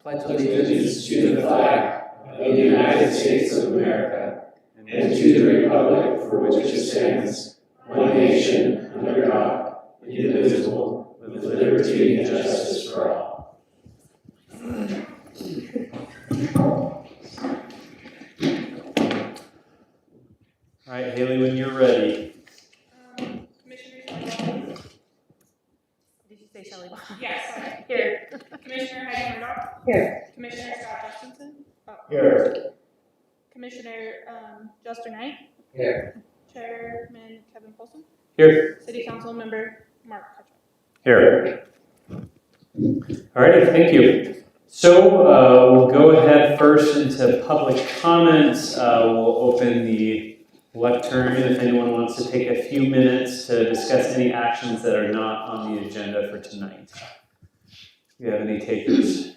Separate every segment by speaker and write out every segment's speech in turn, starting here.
Speaker 1: pledge allegiance to the flag of the United States of America and to the republic for which it stands, one nation, under God, indivisible, with liberty and justice for all. All right, Haley, when you're ready.
Speaker 2: Commissioner Shelley.
Speaker 3: Did you say Shelley?
Speaker 2: Yes, sorry.
Speaker 3: Here.
Speaker 2: Commissioner Heidi Murdoch.
Speaker 3: Here.
Speaker 2: Commissioner Scott Justinson. Oh.
Speaker 1: Here.
Speaker 2: Commissioner Justin Knight.
Speaker 1: Here.
Speaker 2: Chairman Kevin Polson.
Speaker 1: Here.
Speaker 2: City Council Member Mark Cutchell.
Speaker 1: Here. All righty, thank you. So we'll go ahead first into public comments. We'll open the lectern if anyone wants to take a few minutes to discuss any actions that are not on the agenda for tonight. Do you have any takers?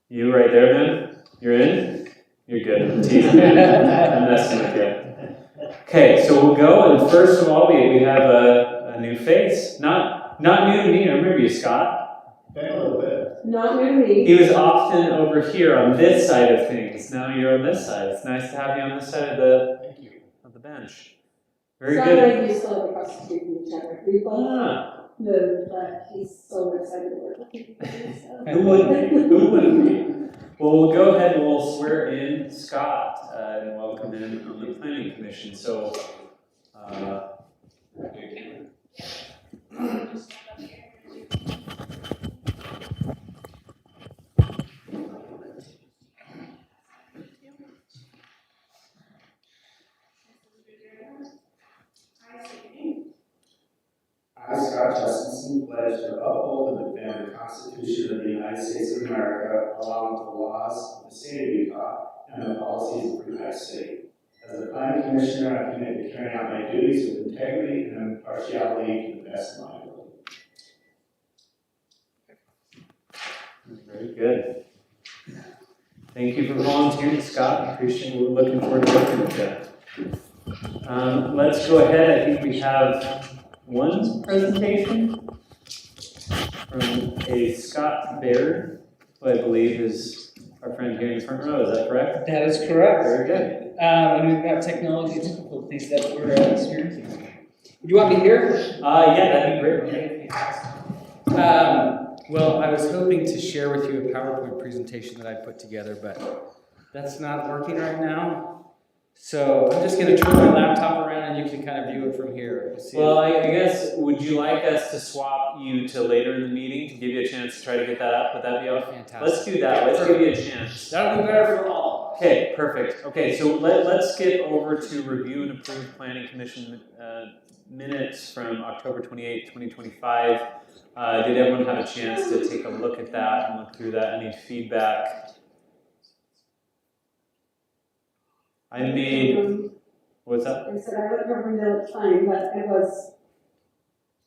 Speaker 1: You right there, man? You're in? You're good. I'm teasing you. I'm messing with you. Okay, so we'll go, and first of all, we have a new face. Not new to me. I remember you, Scott.
Speaker 4: A little bit.
Speaker 3: Not new to me.
Speaker 1: He was often over here on this side of things. Now you're on this side. It's nice to have you on this side of the bench. Very
Speaker 3: Sound
Speaker 1: good.
Speaker 3: like you still live across the street from each other. We both moved, but he's so excited to work with you.
Speaker 1: Who wouldn't be? Who wouldn't be? Well, we'll go ahead and we'll swear in Scott and welcome him on the Planning Commission. So,
Speaker 4: I, Scott Justinson, pledge to uphold and defend the Constitution of the United States of America, along with the laws of the state of Utah and the policies of the United States. As a planning commissioner, I commit to carrying out my duties with integrity and impartiality to the best of my ability.
Speaker 1: very good. Thank you for volunteering, Scott. Appreciate it. We're looking forward to working with you. Let's go ahead. I think we have one presentation from a Scott Baird, who I believe is our friend here in the front row. Is that correct?
Speaker 5: That is correct.
Speaker 1: Very good.
Speaker 5: And we've got technology difficulties that we're experiencing. You want me here?
Speaker 1: Yeah, that'd be great.
Speaker 5: Well, I was hoping to share with you a PowerPoint presentation that I put together, but that's not working right now. So I'm just going to turn my laptop around and you can kind of view it from here.
Speaker 1: Well, I guess, would you like us to swap you to later in the meeting to give you a chance to try to get that up? Would that be okay?
Speaker 5: Fantastic.
Speaker 1: Let's do that. Let's give you a chance.
Speaker 5: That'll be better for all.
Speaker 1: Okay, perfect. Okay, so let's skip over to review and approve Planning Commission minutes from October 28th, 2025. Did everyone have a chance to take a look at that and look through that? Any feedback? I made, what's up?
Speaker 3: I said I would remember the time, but it was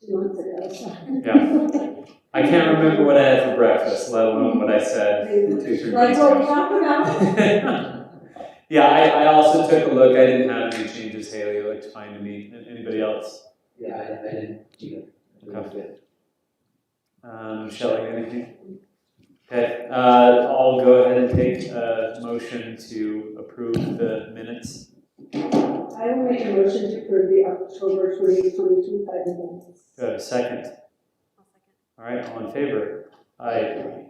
Speaker 3: 2 months ago. So.
Speaker 1: Yeah. I can't remember what I had for breakfast, let alone what I said 2-3
Speaker 3: Like
Speaker 1: months
Speaker 3: what we
Speaker 1: ago.
Speaker 3: talked about.
Speaker 1: Yeah, I also took a look. I didn't have any changes, Haley. It looked fine to me. Anybody else?
Speaker 6: Yeah, I didn't either.
Speaker 1: Okay. Shelley, anything? Okay, I'll go ahead and take a motion to approve the minutes.
Speaker 3: I will make a motion to approve the October 2025 minutes.
Speaker 1: Do I have a second? All right, all in favor? Aye.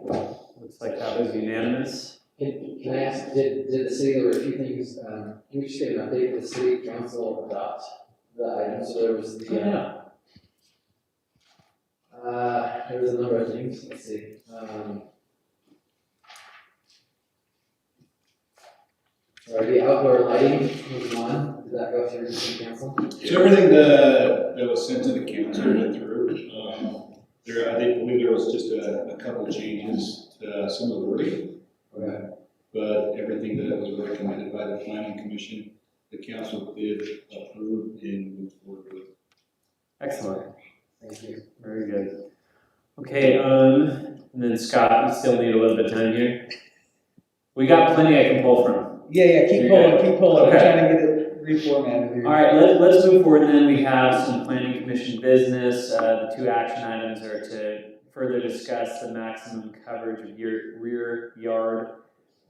Speaker 1: Looks like that was unanimous.
Speaker 6: Can I ask, did the city, there were a few things, can you just get an update? Did the city council adopt the items? So there was the, there was a number of things, let's see. Sorry, the outdoor lighting was one. Did that go through the city council?
Speaker 4: So everything that was sent to the council went through. I believe there was just a couple changes to some of the wording.
Speaker 6: Okay.
Speaker 4: But everything that was recommended by the planning commission, the council did approve and move forward with.
Speaker 1: Excellent.
Speaker 6: Thank you.
Speaker 1: Very good. Okay, and then Scott, you still need a little bit of time here. We got plenty I can pull from.
Speaker 5: Yeah, keep
Speaker 1: You're
Speaker 5: pulling,
Speaker 1: good.
Speaker 5: keep pulling.
Speaker 1: Okay.
Speaker 5: I'm trying to get it reformatted here.
Speaker 1: All right, let's move forward. Then we have some planning commission business. The two action items are to further discuss the maximum coverage of your rear yard.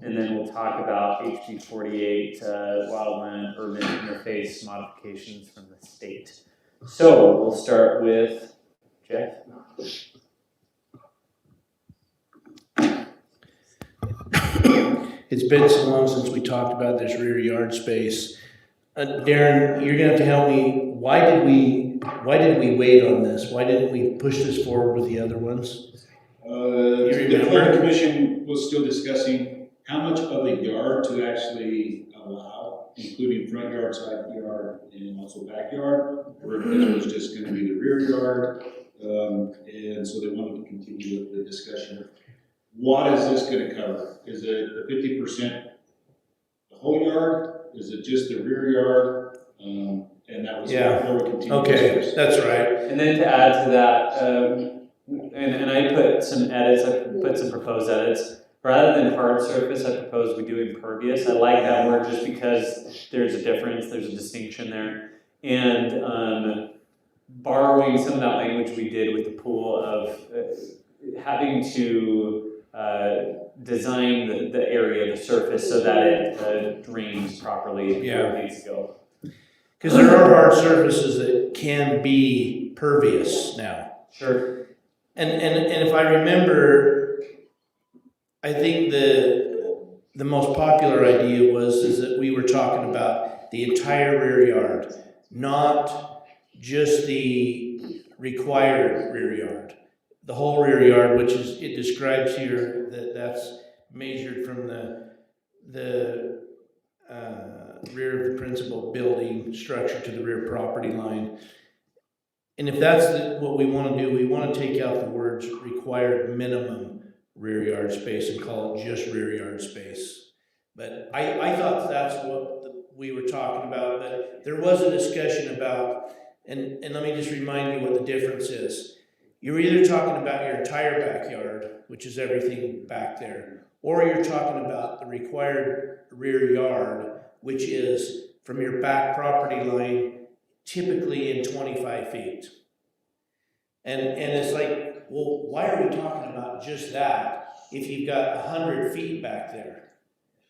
Speaker 1: And then we'll talk about HB 48 wildland urban interface modifications from the state. So we'll start with Jeff.
Speaker 7: It's been so long since we talked about this rear yard space. Darren, you're gonna have to help me. Why did we wait on this? Why didn't we push this forward with the other ones?
Speaker 8: The planning commission was still discussing how much of the yard to actually allow, including front yard, side yard, and also backyard, or if it was just gonna be the rear yard. And so they wanted to continue with the discussion. What is this gonna cover? Is it the 50% the whole yard? Is it just the rear yard? And that was before we continued.
Speaker 7: Okay, that's right.
Speaker 1: And then to add to that, and I put some edits, I put some proposed edits. Rather than hard surface, I propose we do impervious. I like that word just because there's a difference, there's a distinction there. And borrowing some of that language we did with the pool of having to design the area, the surface, so that it drains properly where it needs to go.
Speaker 7: Because there are hard surfaces that can be pervious now.
Speaker 1: Sure.
Speaker 7: And if I remember, I think the most popular idea is that we were talking about the entire rear yard, not just the required rear yard. The whole rear yard, which is, it describes here that's measured from the rear of the principal building structure to the rear property line. And if that's what we want to do, we want to take out the words required minimum rear yard space and call it just rear yard space. But I thought that's what we were talking about, but there was a discussion about, and let me just remind you what the difference is. You're either talking about your entire backyard, which is everything back there, or you're talking about the required rear yard, which is from your back property line, typically in 25 feet. And it's like, well, why are we talking about just that if you've got 100 feet back there?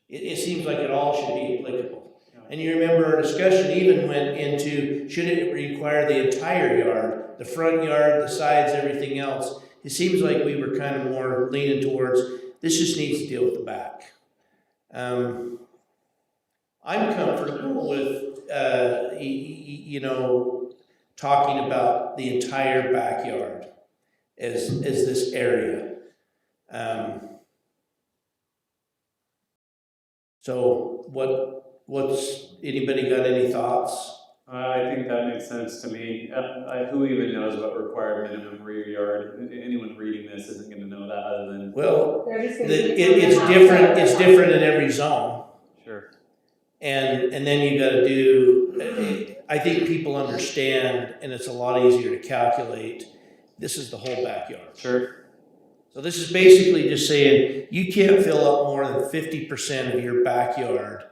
Speaker 7: It seems like it all should be applicable. And you remember our discussion even went into, should it require the entire yard, the front yard, the sides, everything else? It seems like we were kind of more leaning towards, this just needs to deal with the back. I'm comfortable with, talking about the entire backyard as this area. So what's anybody got any thoughts?
Speaker 1: I think that makes sense to me. Who even knows what required minimum rear yard? Anyone reading this isn't going to know that other than.
Speaker 7: Well,
Speaker 3: They're just gonna be
Speaker 7: it's different. It's different in every zone.
Speaker 1: Sure.
Speaker 7: And then you got to do. I think people understand, and it's a lot easier to calculate. This is the whole backyard.
Speaker 1: Sure.
Speaker 7: So this is basically just saying you can't fill up more than 50% of your backyard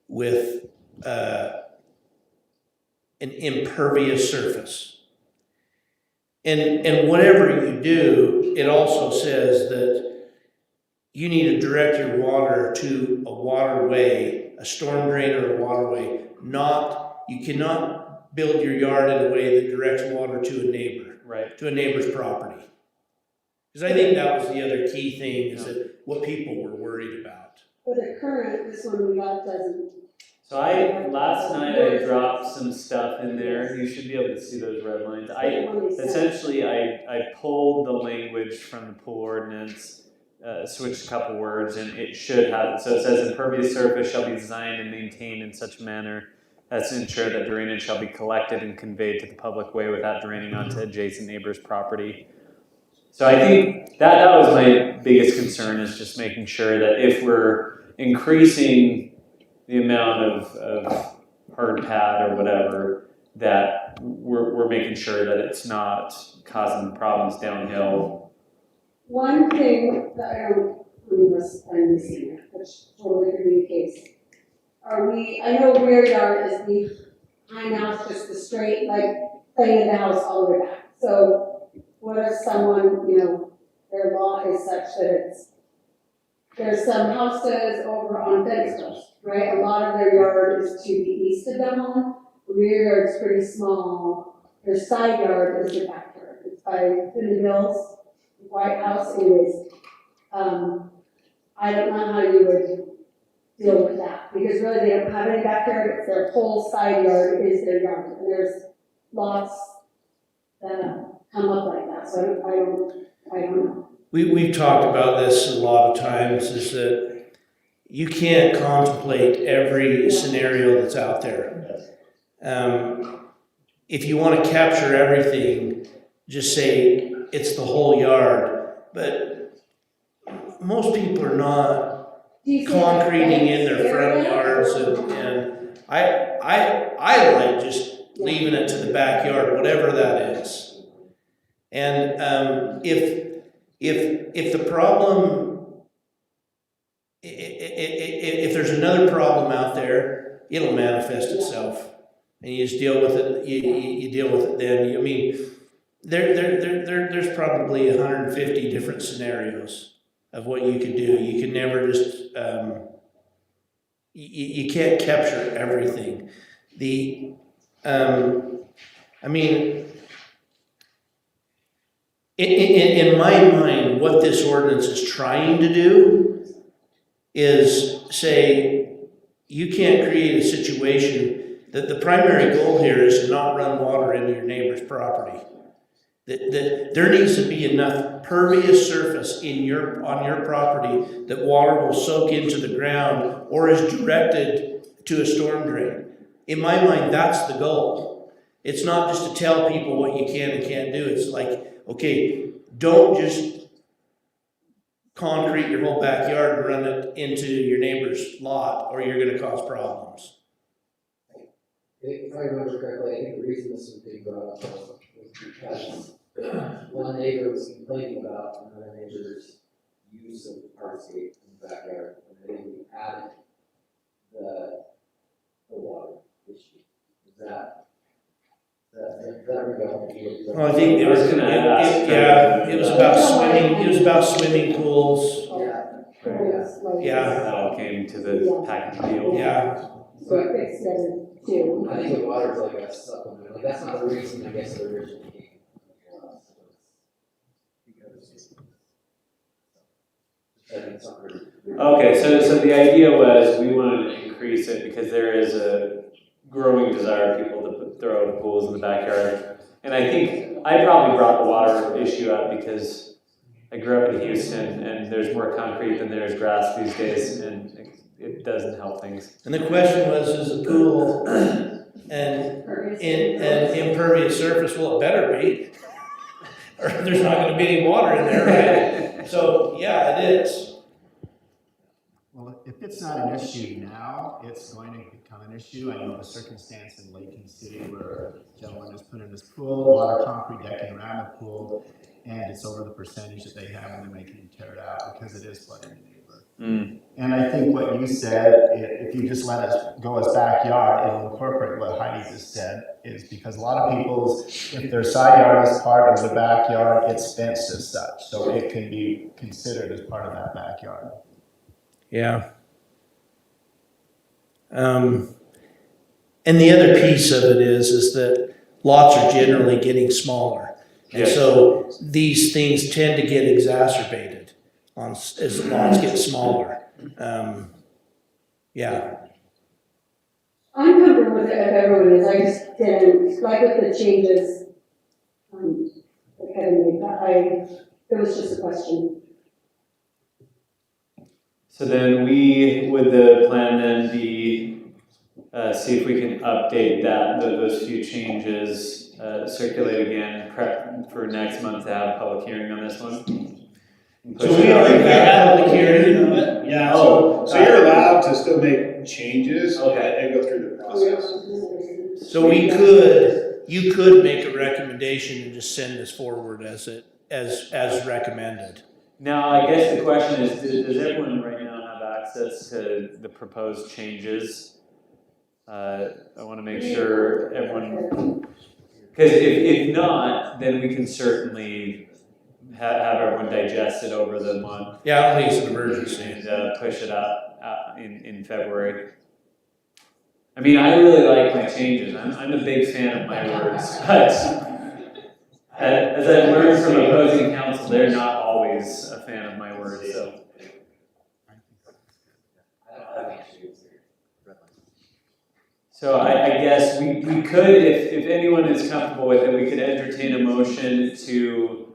Speaker 7: with an impervious surface. And whatever you do, it also says that you need to direct your water to a waterway, a storm drain or a waterway. You cannot build your yard in a way that directs water to a neighbor,
Speaker 1: Right.
Speaker 7: to a neighbor's property. Because I think that was the other key thing, is that what people were worried about.
Speaker 3: For the current, this one we got doesn't.
Speaker 1: So last night I dropped some stuff in there. You should be able to see those red lines. Essentially I pulled the language from the pool ordinance, switched a couple words, and it should have it. So it says impervious surface shall be designed and maintained in such manner as to ensure that drainage shall be collected and conveyed to the public way without draining onto adjacent neighbor's property. So I think that was my biggest concern, is just making sure that if we're increasing the amount of hard pad or whatever, that we're making sure that it's not causing problems downhill.
Speaker 3: One thing that I'm missing, which totally could be the case. I know rear yard is behind house, just the straight, like, thing of the house all the way back. So what if someone, their lot is such that there's some houses over on Fenster's, right? A lot of their yard is to the east of them home. The rear yard's pretty small. Their side yard is the backyard. It's by the Hills, White House, anyways. I don't know how you would deal with that, because really they don't have any backyard, it's their whole side yard is their yard, and there's lots that come up like that, so I don't know.
Speaker 7: We've talked about this a lot of times, is that you can't contemplate every scenario that's out there. If you want to capture everything, just say it's the whole yard, but most people are not concreting in their front yards, and I like just leaving it to the backyard, whatever that is. And if the problem, if there's another problem out there, it'll manifest itself, and you just deal with it. You deal with it then. I mean, there's probably 150 different scenarios of what you could do. You can never just you can't capture everything. I mean, in my mind, what this ordinance is trying to do is say you can't create a situation that the primary goal here is to not run water into your neighbor's property. That there needs to be enough pervious surface on your property that water will soak into the ground or is directed to a storm drain. In my mind, that's the goal. It's not just to tell people what you can and can't do. It's like, okay, don't just concrete your whole backyard and run it into your neighbor's lot, or you're going to cause problems.
Speaker 6: If I remember correctly, I think the reason this was being brought up was because one neighbor was complaining about another neighbor's use of hardscape in the backyard, and then we added the water issue. Is that rebel?
Speaker 7: Well, I think it was it was about swimming. It was about swimming pools. Yeah.
Speaker 1: That all came to the package deal.
Speaker 7: Yeah.
Speaker 3: So it fixed it too.
Speaker 6: I think the water's like a supplement. Like, that's not the reason, I guess, it originally came.
Speaker 1: Okay, so the idea was we wanted to increase it because there is a growing desire of people to throw pools in the backyard. And I think I probably brought the water issue up because I grew up in Houston and there's more concrete than there is grass these days, and it doesn't help things.
Speaker 7: And the question was, is a pool and impervious surface? Well, it better be, or there's not going to be any water in there, right? So yeah, it is.
Speaker 9: Well, if it's not an issue now, it's going to become an issue. I know the circumstance in Layton City where a gentleman has put in his pool, a lot of concrete decking around the pool, and it's over the percentage that they have, and they're making him tear it out because it is flooding the neighbor. And I think what you said, if you just let us go as backyard, it'll incorporate what Heidi just said, is because a lot of people's, if their side yard is part of the backyard, it's fenced as such, so it can be considered as part of that backyard.
Speaker 7: Yeah. And the other piece of it is that lots are generally getting smaller. And so these things tend to get exacerbated as the lots get smaller. Yeah.
Speaker 3: I'm comfortable with it if everyone is, I just didn't, like with the changes, that Kevin made, it was just a question.
Speaker 1: So then would the plan then be, see if we can update those few changes, circulate again, prep for next month to have a public hearing on this one?
Speaker 7: So we already had a public hearing on it?
Speaker 8: Yeah, so you're allowed to still make changes and go through the process.
Speaker 7: So you could make a recommendation and just send this forward as recommended.
Speaker 1: Now, I guess the question is, does everyone right now have access to the proposed changes? I want to make sure everyone, Because if not, then we can certainly have everyone digest it over the month
Speaker 7: Yeah, I don't think it's an emergency.
Speaker 1: and push it up in February. I mean, I really like my changes. I'm a big fan of my words, but as I've learned from opposing counsel, they're not always a fan of my words. So. So I guess we could, if anyone is comfortable with it, we could entertain a motion to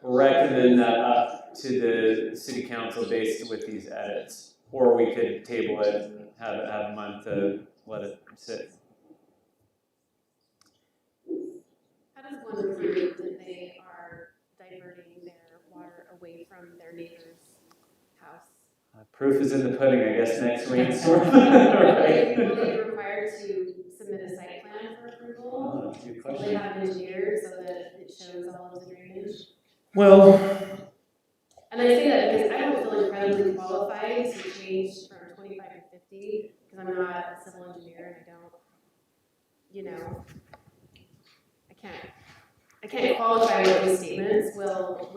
Speaker 1: recommend that up to the city council based with these edits. Or we could table it and have a month to let it sit.
Speaker 10: How does one prove that they are diverting their water away from their neighbor's house?
Speaker 1: Proof is in the pudding, I guess, next week.
Speaker 10: Will they be required to submit a site plan for approval?
Speaker 1: That's a good
Speaker 10: Will they
Speaker 1: question.
Speaker 10: have engineered so that it shows all of the drainage?
Speaker 7: Well,
Speaker 10: And I say that because I don't feel incredibly qualified to change from 25 to 50, because I'm not a civil engineer and I don't, you know, I can't qualify what those statements will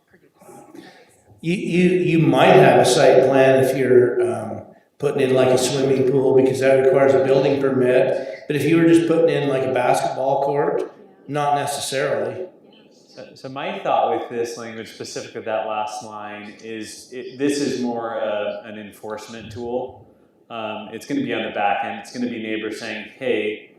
Speaker 10: produce. If that makes sense.
Speaker 7: you might have a site plan if you're putting in like a swimming pool, because that requires a building permit. But if you were just putting in like a basketball court, not necessarily.
Speaker 1: So my thought with this language, specifically that last line, is this is more an enforcement tool. It's going to be on the back end. It's going to be neighbors saying, hey,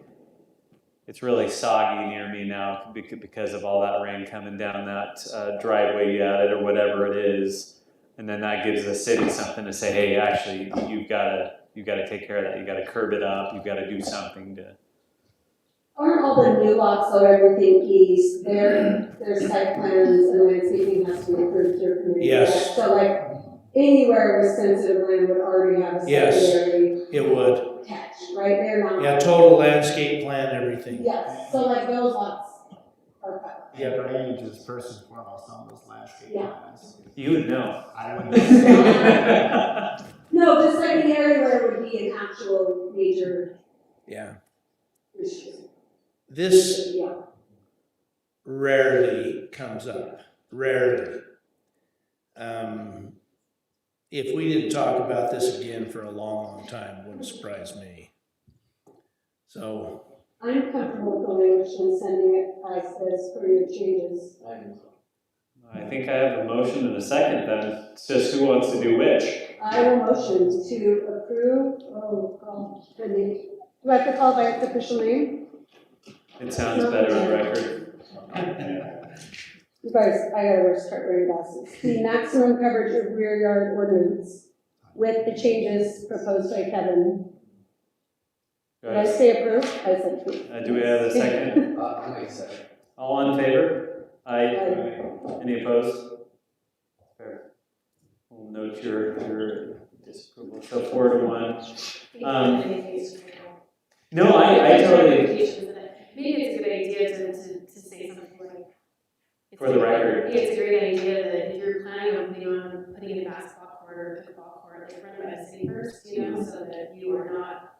Speaker 1: it's really soggy near me now because of all that rain coming down that driveway you added or whatever it is. And then that gives the city something to say, hey, actually, you've got to take care of that. You've got to curb it up. You've got to do something to.
Speaker 3: Aren't all the new lots, so everything east, their site plans and landscaping has to be approved through community?
Speaker 7: Yes.
Speaker 3: So like anywhere with sensitive land would already have a
Speaker 7: Yes.
Speaker 3: secondary
Speaker 7: It would.
Speaker 3: catch, right? They're not.
Speaker 7: Yeah, total landscape plan, everything.
Speaker 3: Yes, so like those lots are cut.
Speaker 9: Yeah, drainage is first and foremost on those landscape
Speaker 3: Yeah.
Speaker 9: plans.
Speaker 1: You would know.
Speaker 9: I would know.
Speaker 3: No, just like an area where it would be an actual major
Speaker 7: Yeah.
Speaker 3: issue.
Speaker 7: This
Speaker 3: Yeah.
Speaker 7: rarely comes up. Rarely. If we didn't talk about this again for a long, long time, it wouldn't surprise me. So,
Speaker 3: I'm comfortable with the language and sending it as for your changes.
Speaker 1: I think I have a motion and a second then. It's just who wants to do which.
Speaker 3: I will motion to approve, the name. Do I have to call by its official name?
Speaker 1: It sounds better on record.
Speaker 3: You guys, I gotta start wearing glasses. The maximum coverage of rear yard ordinance with the changes proposed by Kevin. Did I say approve? I said approve.
Speaker 1: Do we have a second?
Speaker 6: I make a second.
Speaker 1: All in favor? Aye.
Speaker 3: Aye.
Speaker 1: Any opposed? Fair. We'll note your disapproval. So 4-1. No, I totally.
Speaker 10: Maybe it's a good idea to say something like.
Speaker 1: For the record.
Speaker 10: Maybe it's a great idea that if you're planning on putting in a basketball court or a pickleball court, like run it by the city first, so that you are not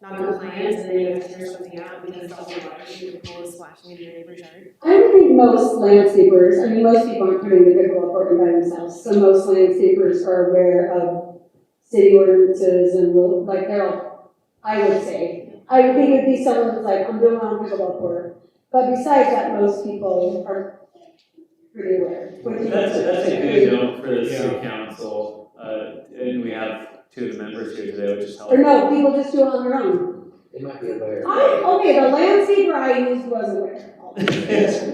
Speaker 10: non-compliant, and then you have to tear something out because all the water in the pool is splashing into your neighbor's yard.
Speaker 3: I would think most landscapers, I mean, most people aren't putting the pickleball court in by themselves, so most landscapers are aware of city ordinances and will, like, they're all, I would say. I would think it'd be someone that's like, I'm doing my own pickleball court. But besides that, most people are pretty aware.
Speaker 1: That's a good note for the city council. And we have two of the members here today, which is
Speaker 3: Or
Speaker 1: helpful.
Speaker 3: no, people just do it on their own.
Speaker 6: They might be aware.
Speaker 3: Okay, the landscaper I used was aware.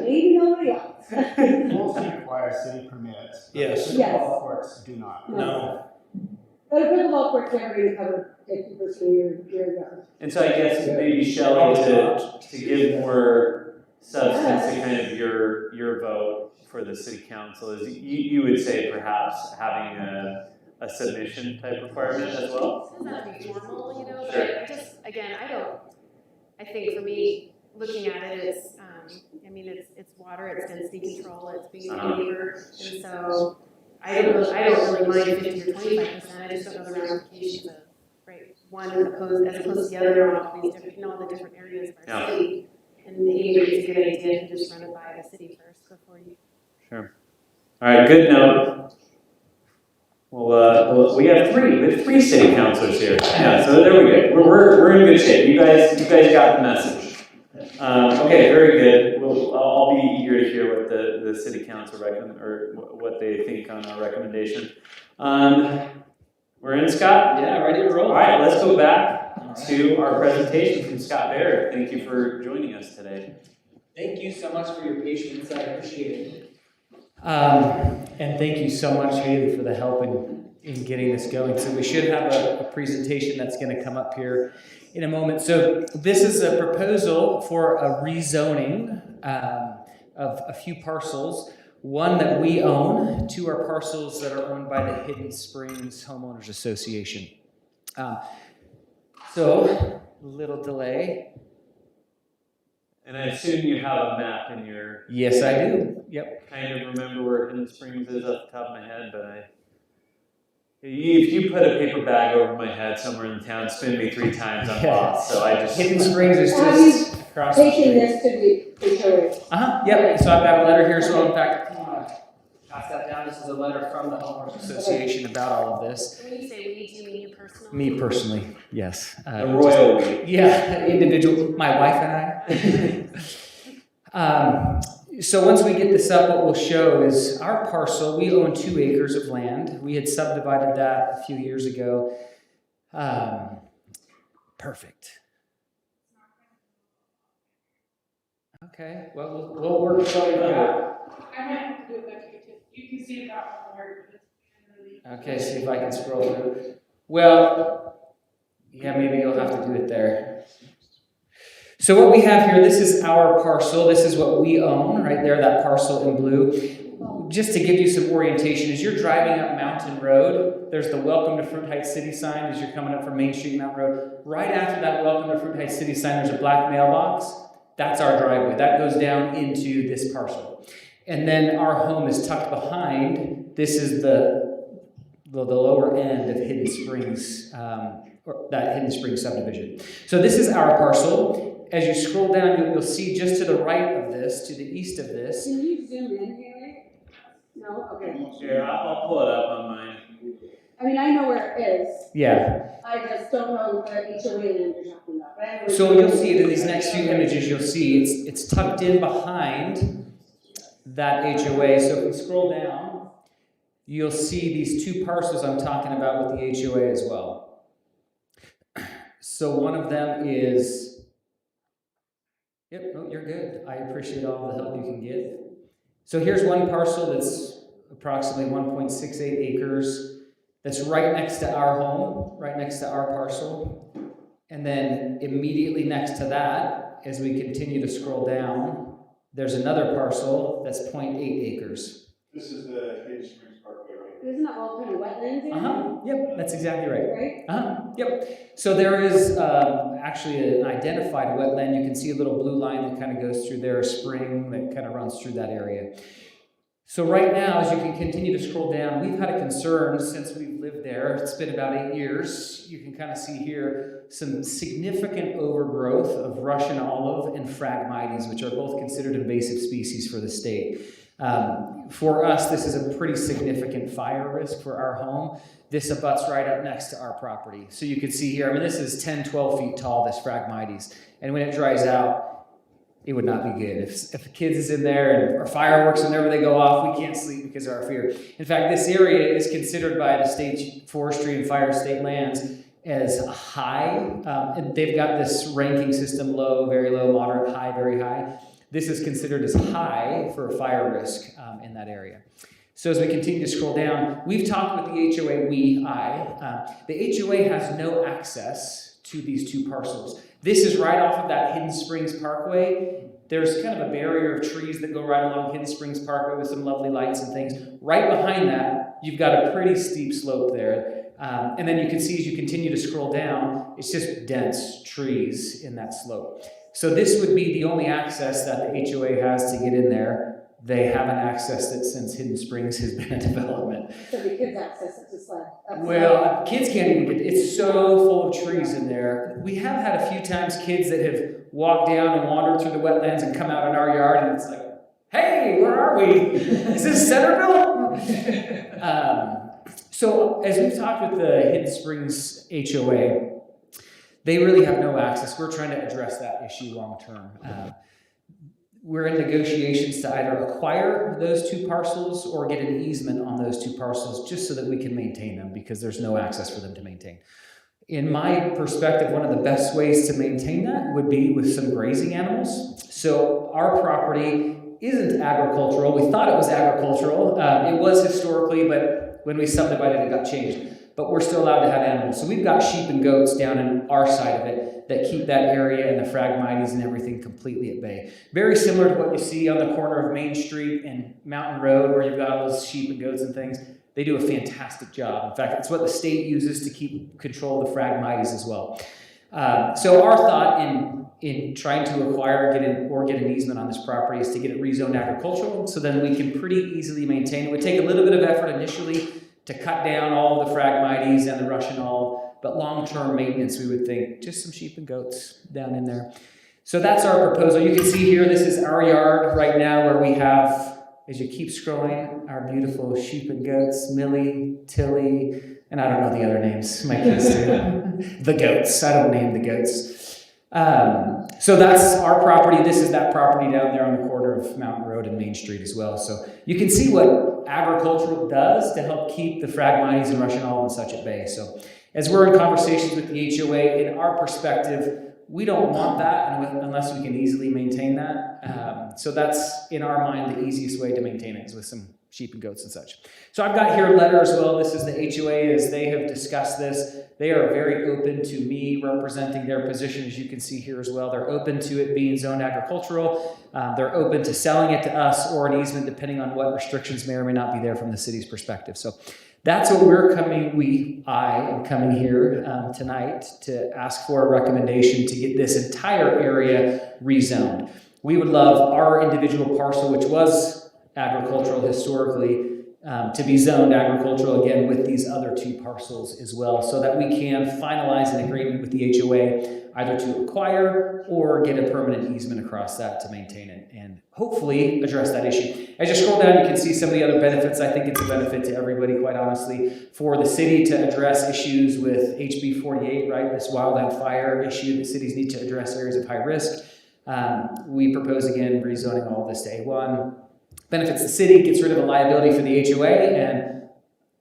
Speaker 3: Maybe nobody else.
Speaker 9: Pools require city permits. but
Speaker 7: Yes.
Speaker 9: Pickleball courts do not.
Speaker 7: no.
Speaker 3: But a pickleball court's never gonna cover 50% of your yard.
Speaker 1: And so I guess maybe Shelley to give more substance to kind of your vote for the city council is you would say perhaps having a submission type requirement as well?
Speaker 10: It doesn't have to be formal, but
Speaker 1: Sure.
Speaker 10: I just, again, I think for me, looking at it, it's, it's water, it's density control, it's being a neighbor, and so I don't really mind 50 or 25%, I just don't know the ramifications of, right, one as opposed to the other on all these different, all the different areas of our
Speaker 1: Yeah.
Speaker 10: city. And maybe it's a good idea to just run it by the city first before you.
Speaker 1: Sure. All right, good note. Well, we have three city councilors here. Yeah, so there we go. We're in good shape. You guys got the message. Okay, very good. I'll be eager to hear what the city council or what they think on our recommendation. We're in, Scott?
Speaker 5: Yeah, ready to roll.
Speaker 1: All right, let's go back to our presentation from Scott Baird. Thank you for joining us today.
Speaker 5: Thank you so much for your patience. I appreciate it. And thank you so much, Haley, for the help in getting this going. So we should have a presentation that's going to come up here in a moment. So this is a proposal for a rezoning of a few parcels. One that we own, two are parcels that are owned by the Hidden Springs Homeowners Association. So, little delay.
Speaker 1: And I assume you have a map in your...
Speaker 5: Yes, I do. Yep.
Speaker 1: Kind of remember where Hidden Springs is off the top of my head, but if you put a paper bag over my head somewhere in town, spin me 3 times, I'm lost. So I just...
Speaker 5: Hidden Springs is
Speaker 3: Have
Speaker 5: just across the
Speaker 3: Taking
Speaker 5: street.
Speaker 3: this to the HOA.
Speaker 5: Yep. So I've got a letter here as well. In fact, if you want to pass that down, this is a letter from the Homeowners Association about all of this.
Speaker 10: When you say we, do you mean you personally?
Speaker 5: Me personally, yes.
Speaker 1: The royal we.
Speaker 5: Yeah, individual, my wife and I. So once we get this up, what we'll show is our parcel. We own 2 acres of land. We had subdivided that a few years ago. Perfect. Okay, well, we'll work with what we've got.
Speaker 2: I might have to do it that way too. You can see that one where it's really.
Speaker 5: Okay, see if I can scroll through. Well, yeah, maybe you'll have to do it there. So what we have here, this is our parcel. This is what we own, right there, that parcel in blue. Just to give you some orientation, as you're driving up Mountain Road, there's the Welcome to Fruit Heights City sign as you're coming up from Main Street, Mountain Road. Right after that Welcome to Fruit Heights City sign, there's a black mailbox. That's our driveway. That goes down into this parcel. And then our home is tucked behind. This is the lower end of Hidden Springs, or that Hidden Springs subdivision. So this is our parcel. As you scroll down, you'll see just to the right of this, to the east of this.
Speaker 3: Can you zoom in, Haley? No? Okay.
Speaker 1: Here, I'll pull it up on mine.
Speaker 3: I mean, I know where it is.
Speaker 5: Yeah.
Speaker 3: I just don't know the HOA land you're talking about. But I know
Speaker 5: So you'll see it in these next few images. You'll see it's tucked in behind that HOA. So if we scroll down, you'll see these 2 parcels I'm talking about with the HOA as well. So one of them is... Yep, no, you're good. I appreciate all the help you can get. So here's one parcel that's approximately 1.68 acres. That's right next to our home, right next to our parcel. And then immediately next to that, as we continue to scroll down, there's another parcel that's 0.8 acres.
Speaker 8: This is the Hidden Springs Parkway, right?
Speaker 3: Isn't that all kind of wetlands in
Speaker 5: Yep, that's exactly right.
Speaker 3: Right?
Speaker 5: Yep. So there is actually an identified wetland. You can see a little blue line that kind of goes through there, a spring that kind of runs through that area. So right now, as you can continue to scroll down, we've had a concern since we've lived there. It's been about 8 years. You can kind of see here some significant overgrowth of Russian olive and Phragmites, which are both considered invasive species for the state. For us, this is a pretty significant fire risk for our home. This abuts right up next to our property. So you can see here, I mean, this is 10, 12 feet tall, this Phragmites. And when it dries out, it would not be good. If the kids is in there or fireworks whenever they go off, we can't sleep because of our fear. In fact, this area is considered by the state forestry and fire state lands as high. And they've got this ranking system: low, very low, moderate, high, very high. This is considered as high for a fire risk in that area. So as we continue to scroll down, we've talked with the HOA, the HOA has no access to these 2 parcels. This is right off of that Hidden Springs Parkway. There's kind of a barrier of trees that go right along Hidden Springs Parkway with some lovely lights and things. Right behind that, you've got a pretty steep slope there. And then you can see as you continue to scroll down, it's just dense trees in that slope. So this would be the only access that the HOA has to get in there. They haven't accessed it since Hidden Springs has been a development.
Speaker 3: So the kids access it to sled.
Speaker 5: Well, kids can't even get, it's so full of trees in there. We have had a few times kids that have walked down and wandered through the wetlands and come out in our yard, and it's like, hey, where are we? Is this Centerville? So as we've talked with the Hidden Springs HOA, they really have no access. We're trying to address that issue long term. We're in negotiations to either acquire those 2 parcels or get an easement on those 2 parcels just so that we can maintain them, because there's no access for them to maintain. In my perspective, one of the best ways to maintain that would be with some grazing animals. So our property isn't agricultural. We thought it was agricultural. It was historically, but when we subdivided, it got changed. But we're still allowed to have animals. So we've got sheep and goats down in our side of it that keep that area and the Phragmites and everything completely at bay. Very similar to what you see on the corner of Main Street and Mountain Road, where you've got all those sheep and goats and things. They do a fantastic job. In fact, it's what the state uses to keep control of the Phragmites as well. So our thought in trying to acquire get an easement on this property is to get it rezoned agricultural, so then we can pretty easily maintain it. It would take a little bit of effort initially to cut down all the Phragmites and the Russian olive, but long-term maintenance, we would think just some sheep and goats down in there. So that's our proposal. You can see here, this is our yard right now, where we have, as you keep scrolling, our beautiful sheep and goats, Millie, Tilly, and I don't know the other names, my kids do. The goats, I don't name the goats. So that's our property. This is that property down there on the corner of Mountain Road and Main Street as well. So you can see what agricultural does to help keep the Phragmites and Russian olive and such at bay. So as we're in conversations with the HOA, in our perspective, we don't want that unless we can easily maintain that. So that's, in our mind, the easiest way to maintain it is with some sheep and goats and such. So I've got here a letter as well. This is the HOA as they have discussed this. They are very open to me representing their position, as you can see here as well. They're open to it being zoned agricultural. They're open to selling it to us or an easement, depending on what restrictions may or may not be there from the city's perspective. So that's what I am coming here tonight to ask for a recommendation to get this entire area rezoned. We would love our individual parcel, which was agricultural historically, to be zoned agricultural again with these other 2 parcels as well, so that we can finalize an agreement with the HOA either to acquire or get a permanent easement across that to maintain it and hopefully address that issue. As you scroll down, you can see some of the other benefits. I think it's a benefit to everybody, quite honestly, for the city to address issues with HB 48, right? This wildland fire issue that cities need to address areas of high risk. We propose, again, rezoning all of this to A1. Benefits the city, gets rid of the liability for the HOA, and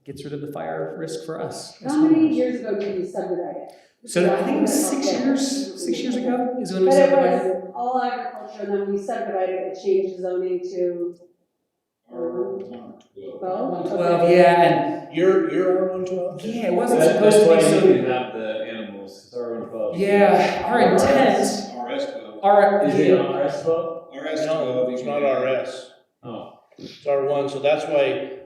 Speaker 5: gets rid of the fire risk for us.
Speaker 3: How many years ago did you subdivide it?
Speaker 5: So I think it was 6 years ago is when we
Speaker 3: But it
Speaker 5: subdivided.
Speaker 3: was all agriculture, and then we subdivided it, changed zoning to. Well,
Speaker 5: 12, yeah, and
Speaker 7: You're R112?
Speaker 5: yeah, it wasn't supposed to be so.
Speaker 1: You have the animals, it's R12.
Speaker 5: Yeah, our intent,
Speaker 8: RS12.
Speaker 5: our,
Speaker 1: Is it on RS12?
Speaker 8: RS12.
Speaker 7: No, it's not RS.
Speaker 1: Oh.
Speaker 7: It's R1, so that's why,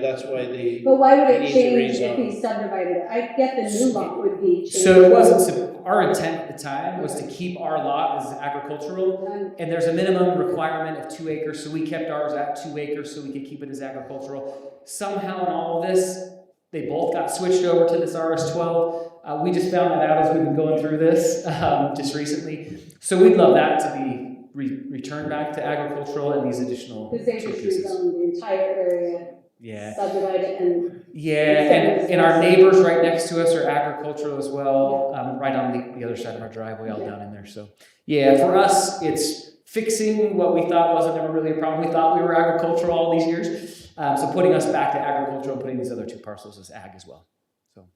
Speaker 7: that's why they.
Speaker 3: but why would
Speaker 7: It
Speaker 3: it
Speaker 7: needs to
Speaker 3: change if
Speaker 7: rezone.
Speaker 3: he subdivided it? I get the new lot would be changed.
Speaker 5: so it wasn't, our intent at the time was to keep our lot as agricultural,
Speaker 3: And
Speaker 5: and there's a minimum requirement of 2 acres, so we kept ours at 2 acres so we could keep it as agricultural. Somehow in all of this, they both got switched over to this RS12. We just found that out as we've been going through this just recently. So we'd love that to be returned back to agricultural and these additional 2
Speaker 3: because they just
Speaker 5: pieces.
Speaker 3: rezoned the entire area,
Speaker 5: Yeah.
Speaker 3: subdivided it, and
Speaker 5: Yeah, and our neighbors right next to us are agricultural as well, right on the other side of our driveway, all down in there. So, yeah, for us, it's fixing what we thought wasn't ever really a problem. We thought we were agricultural all these years. So putting us back to agricultural and putting these other 2 parcels as ag as well. So,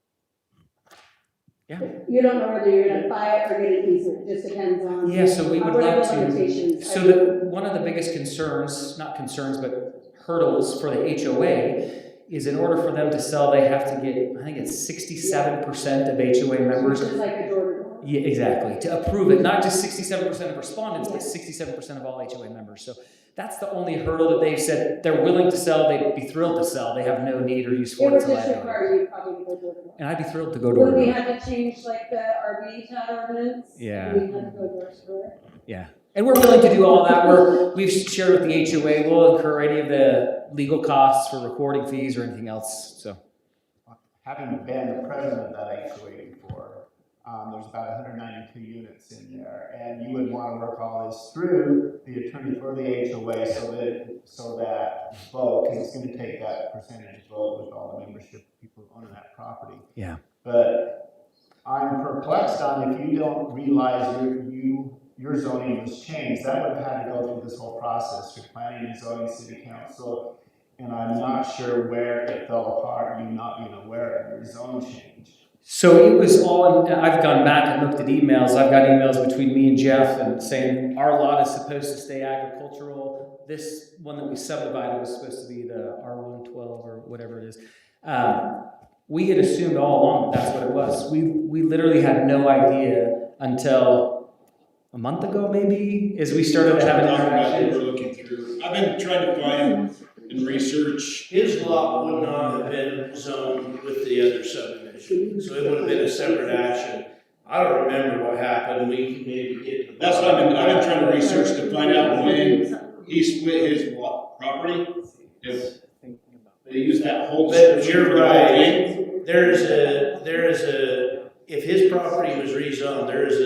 Speaker 5: yeah.
Speaker 3: you don't know whether you're gonna buy it or get an easement, it just depends on.
Speaker 5: Yeah, so we would
Speaker 3: what are
Speaker 5: like
Speaker 3: the
Speaker 5: to.
Speaker 3: limitations?
Speaker 5: So one of the biggest concerns, not concerns, but hurdles for the HOA is in order for them to sell, they have to get, I think it's 67% of HOA members.
Speaker 3: Which is like a door-to-door.
Speaker 5: Yeah, exactly. To approve it, not just 67% of respondents, but 67% of all HOA members. So that's the only hurdle that they've said they're willing to sell. They'd be thrilled to sell. They have no need or use
Speaker 3: It
Speaker 5: for it
Speaker 3: would
Speaker 5: to
Speaker 3: just
Speaker 5: liability.
Speaker 3: require you probably to go door-to-door.
Speaker 5: And I'd be thrilled to go door
Speaker 3: Would
Speaker 5: to
Speaker 3: we
Speaker 5: door.
Speaker 3: have to change like the RV tile ordinance?
Speaker 5: Yeah.
Speaker 3: We have to go door to door.
Speaker 5: Yeah. And we're willing to do all that. We've shared with the HOA, we'll incur any of the legal costs for recording fees or anything else, so.
Speaker 9: Having been the president of that HOA before, there's about 192 units in there, and you would want to work all this through the attorney for the HOA so that vote, because it's going to take that percentage vote with all the membership people owning that property.
Speaker 5: Yeah.
Speaker 9: But I'm perplexed on if you don't realize your zoning was changed, that would have had to go through this whole process through planning and zoning, city council, and I'm not sure where it fell apart, you not being aware of your zone change.
Speaker 5: So it was all, I've gone back and looked at emails. I've got emails between me and Jeff and saying our lot is supposed to stay agricultural. This one that we subdivided was supposed to be the R112 or whatever it is. We had assumed all along that's what it was. We literally had no idea until a month ago, maybe, as we started having interactions.
Speaker 8: We're looking through. I've been trying to find and research.
Speaker 7: His lot would not have been zoned with the other subdivision, so it would have been a separate action. I don't remember what happened, we can maybe get to the.
Speaker 8: That's what I've been trying to research to find out when he split his property. If they use that whole.
Speaker 7: But you're right, there is a, if his property was rezoned, there is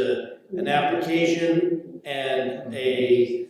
Speaker 7: an application and a,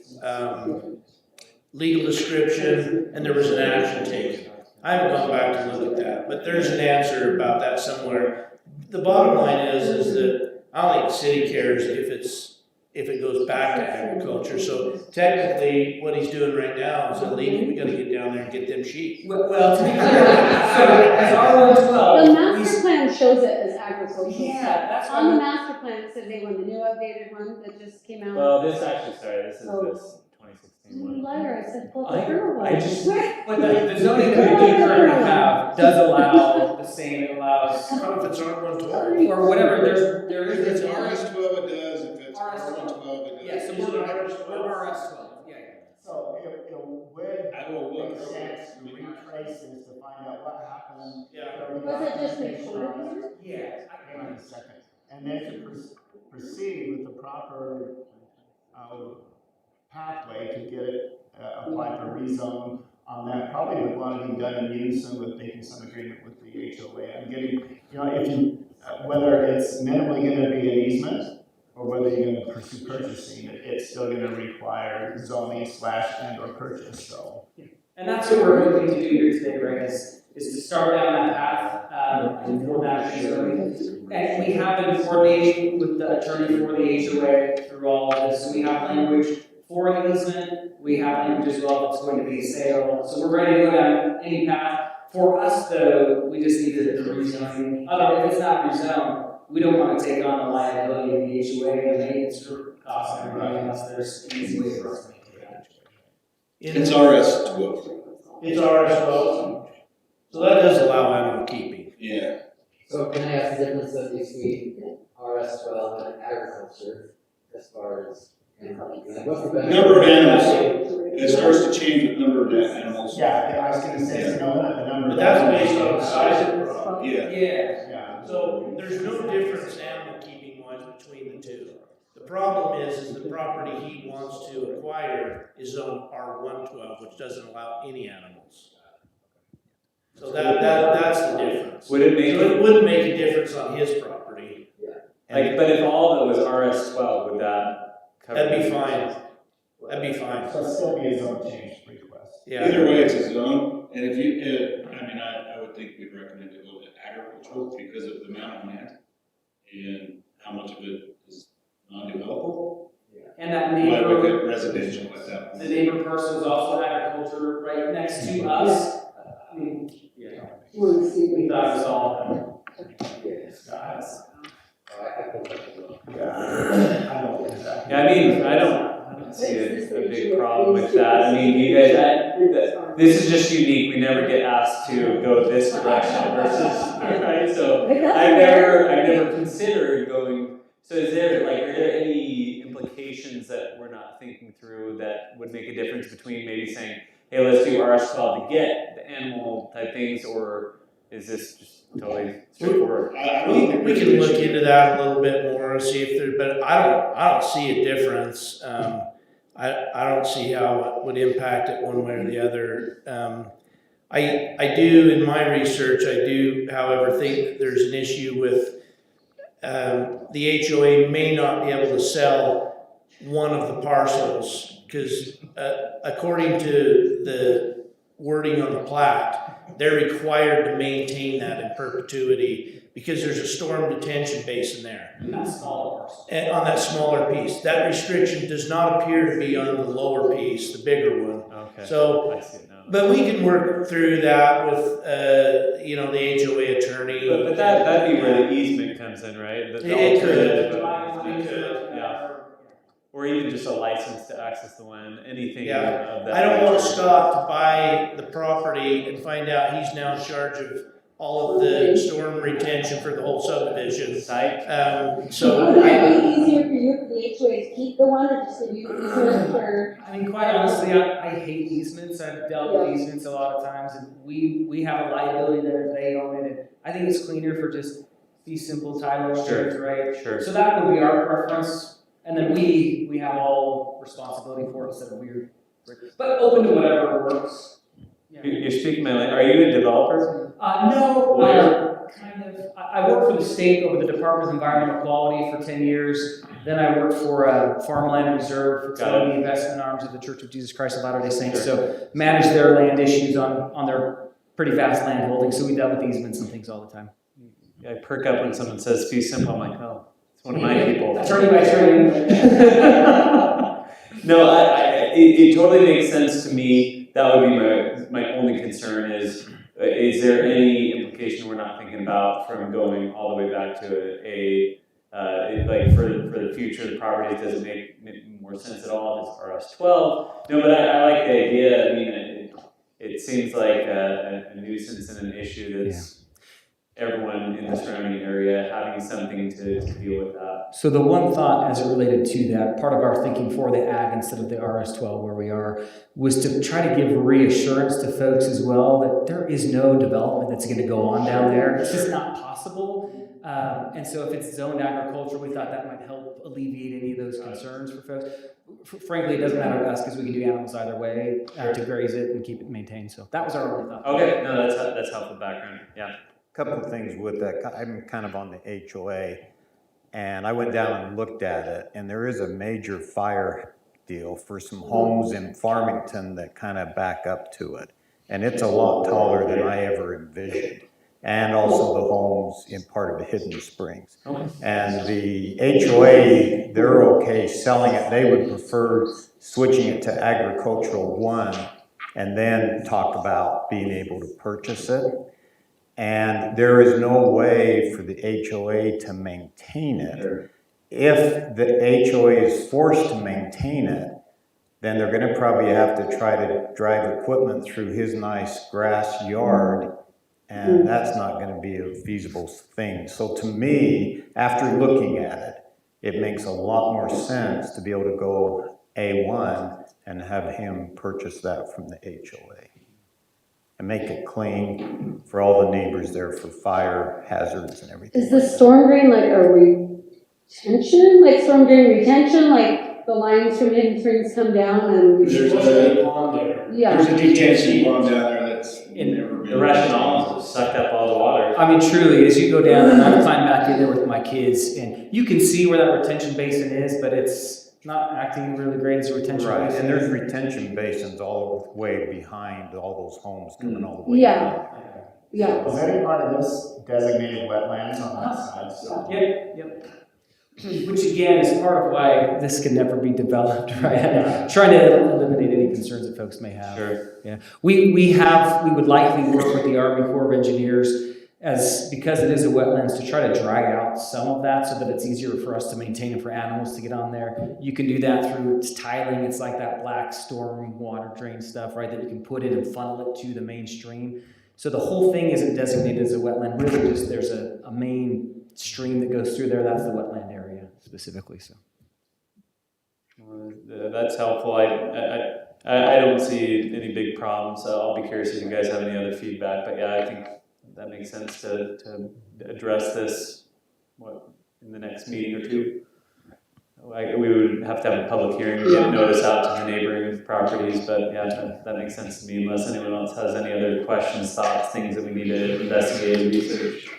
Speaker 7: legal description, and there was an action taken. I haven't gone back to look at that, but there's an answer about that somewhere. The bottom line is that I don't think the city cares if it goes back to agriculture. So technically, what he's doing right now is illegal. We gotta get down there and get them sheep.
Speaker 5: Well, to be clear, so as R112,
Speaker 3: The master plan shows it as agricultural.
Speaker 5: Yeah, that's
Speaker 3: On the
Speaker 5: what-
Speaker 3: master plan, it says they want the new updated one that just came out.
Speaker 1: Well, this actually, sorry, this is
Speaker 3: Oh.
Speaker 1: this 2016 one.
Speaker 3: Liar, I said pull the
Speaker 1: I
Speaker 3: kernel one.
Speaker 1: just-
Speaker 5: but the zoning that we do currently have does allow the same, it allows,
Speaker 7: I don't know if it's R112.
Speaker 5: or whatever, there
Speaker 8: If
Speaker 5: is.
Speaker 8: it's RS12, it does. If it's
Speaker 5: RS12.
Speaker 8: R112, it does.
Speaker 5: Yeah, so we're RS12, yeah.
Speaker 9: So it would
Speaker 8: I will look.
Speaker 9: make sense to retrace this to find out what happened.
Speaker 7: Yeah.
Speaker 3: Was it just recorded?
Speaker 5: Yeah.
Speaker 9: Hang on a second. And then to proceed with the proper pathway to get it applied for rezone on that, probably would want to be done in unison with making some agreement with the HOA. I'm getting, if you, whether it's minimally going to be an easement or whether you're going to pursue purchasing, it's still going to require zoning / and or purchase, so.
Speaker 5: And that's what we're hoping to do here today, Greg, is to start down that path, and for that reason. And we have been coordinating with the attorney for the HOA through all of this. We have language for an easement, we have language as well if it's going to be a sale. So we're ready to go down any path. For us, though, we just need the rezoning. If it's not rezoned, we don't want to take on the liability of the HOA and the maintenance costs and everything unless there's an easy way for us to make it happen.
Speaker 8: It's RS12.
Speaker 7: It's RS12. So that does allow animal keeping.
Speaker 8: Yeah.
Speaker 6: So can I ask the difference of between RS12 and agriculture as far as, like, what's the benefit?
Speaker 8: Number of animals. It starts to change with number of animals.
Speaker 9: Yeah, I was going to say, the number.
Speaker 7: But that's based on the size of the property.
Speaker 8: Yeah.
Speaker 5: Yeah.
Speaker 9: Yeah.
Speaker 7: So there's no difference animal keeping wise between the two. The problem is the property he wants to acquire is on R112, which doesn't allow any animals. So that's the difference.
Speaker 1: Would it make
Speaker 7: So it wouldn't make a difference on his property.
Speaker 1: Like, but if all of it was RS12, would that cover?
Speaker 7: That'd be fine. That'd be fine.
Speaker 9: So it'll still be a zone change request.
Speaker 7: Yeah.
Speaker 8: Either way, it's a zone, and if you, I would think we'd recommend to go to agricultural because of the amount of land and how much of it is non-developable.
Speaker 5: And that
Speaker 8: Why look
Speaker 5: neighbor,
Speaker 8: at residential at that
Speaker 5: the
Speaker 8: point?
Speaker 5: neighbor parcel is also agriculture right next to us. I mean, yeah,
Speaker 3: Want to see
Speaker 5: we
Speaker 3: what
Speaker 5: thought it was all.
Speaker 6: Yes. I think that's a little.
Speaker 9: Yeah. I don't think that.
Speaker 1: Yeah, I don't see a big problem with that. I mean, you guys, this is just unique. We never get asked to go this direction versus, right? So I never considered going. So are there any implications that we're not thinking through that would make a difference between maybe saying, hey, let's do RS12 to get the animal type things, or is this just totally straightforward?
Speaker 8: I don't think
Speaker 7: We
Speaker 8: there's
Speaker 7: can
Speaker 8: an
Speaker 7: look
Speaker 8: issue.
Speaker 7: into that a little bit more, see if there, but I don't see a difference. I don't see how it would impact it one way or the other. I do, in my research, I do, however, think that there's an issue with, the HOA may not be able to sell one of the parcels, because, according to the wording on the plat, they're required to maintain that in perpetuity, because there's a storm detention basin there.
Speaker 5: That smaller parcel.
Speaker 7: And on that smaller piece, that restriction does not appear to be on the lower piece, the bigger one.
Speaker 1: Okay.
Speaker 7: So,
Speaker 1: I see it now.
Speaker 7: but we can work through that with, the HOA attorney.
Speaker 1: But that'd be where the easement comes in, right? The
Speaker 7: It could.
Speaker 1: alternative of easement could, yeah. Or even just a license to access the land, anything
Speaker 7: Yeah.
Speaker 1: of that.
Speaker 7: I don't want
Speaker 1: nature.
Speaker 7: Scott to buy the property and find out he's now in charge of all of the storm retention for the whole subdivision.
Speaker 1: Site.
Speaker 7: So
Speaker 3: Would it be easier for you for the HOA to keep the one or just to use the easement for?
Speaker 5: I mean, quite honestly, I hate easements. I've dealt with easements a lot of times, and we have a liability that if they own it, and I think it's cleaner for just these simple title restrictions, right?
Speaker 1: Sure.
Speaker 5: So that would be our preference, and then we have all responsibility for it instead of weird. But open to whatever works. Yeah.
Speaker 1: You're speaking my language. Are you a developer?
Speaker 5: No, kind of. I worked for the state over the Department of Environmental Quality for 10 years. Then I worked for Farmland Reserve for
Speaker 1: Got
Speaker 5: some of
Speaker 1: it.
Speaker 5: the investment arms of the Church of Jesus Christ of Latter-day Saints. So managed their land issues on their pretty vast land holdings. So we dealt with easements and things all the time.
Speaker 1: I perk up when someone says fee simple. I'm like, oh, it's one of my people.
Speaker 5: Attorney by attorney.
Speaker 1: No, it totally makes sense to me. That would be my only concern is there any implication we're not thinking about from going all the way back to like for the future of the properties, does it make more sense at all if it's RS12? No, but I like the idea. I mean, it seems like a nuisance and an issue that's everyone in the surrounding area having something to deal with that.
Speaker 5: So the one thought as it related to that, part of our thinking for the ag instead of the RS12 where we are, was to try to give reassurance to folks as well that there is no development that's going to go on down there. It's just not possible. And so if it's zoned agriculture, we thought that might help alleviate any of those concerns for folks. Frankly, it doesn't matter to us because we can do animals either way to graze it and keep it maintained. So that was our only thought.
Speaker 1: Okay, no, that's helpful background. Yeah.
Speaker 9: Couple of things with that. I'm kind of on the HOA, and I went down and looked at it, and there is a major fire deal for some homes in Farmington that kind of back up to it. And it's a lot taller than I ever envisioned. And also the homes in part of the Hidden Springs. And the HOA, they're okay selling it. They would prefer switching it to agricultural 1 and then talk about being able to purchase it. And there is no way for the HOA to maintain it. If the HOA is forced to maintain it, then they're going to probably have to try to drive equipment through his nice grass yard, and that's not going to be a feasible thing. So to me, after looking at it, it makes a lot more sense to be able to go A1 and have him purchase that from the HOA. And make it clean for all the neighbors there for fire hazards and everything.
Speaker 3: Is the storm drain like a retention, like storm drain retention, like the lines from Hidden Springs come down and?
Speaker 8: There's a pond there.
Speaker 3: Yeah.
Speaker 8: There's a detention pond down there that's never been.
Speaker 1: The rationale is sucked up all the water.
Speaker 5: I mean, truly, as you go down, and I've climbed back in there with my kids, and you can see where that retention basin is, but it's not acting really great as a retention
Speaker 9: Right,
Speaker 5: basin.
Speaker 9: and there's retention basins all the way behind all those homes coming all the way
Speaker 3: Yeah.
Speaker 9: down.
Speaker 3: Yeah.
Speaker 9: Is any part of this designated wetlands on that side? So
Speaker 5: Yep. Which again is part of why this can never be developed, right? Trying to eliminate any concerns that folks may have.
Speaker 1: Sure.
Speaker 5: Yeah. We would likely work with the Army Corps of Engineers because it is a wetlands to try to drag out some of that so that it's easier for us to maintain and for animals to get on there. You can do that through its tiling. It's like that black storm water drain stuff, right, that you can put in and funnel it to the main stream. So the whole thing isn't designated as a wetland. Really just there's a main stream that goes through there. That's the wetland area specifically. So
Speaker 1: That's helpful. I don't see any big problems. So I'll be curious if you guys have any other feedback. But yeah, I think that makes sense to address this, in the next meeting or two. We would have to have a public hearing, get notice out to the neighboring properties, but yeah, that makes sense to me, unless anyone else has any other questions, thoughts, things that we need to investigate and research.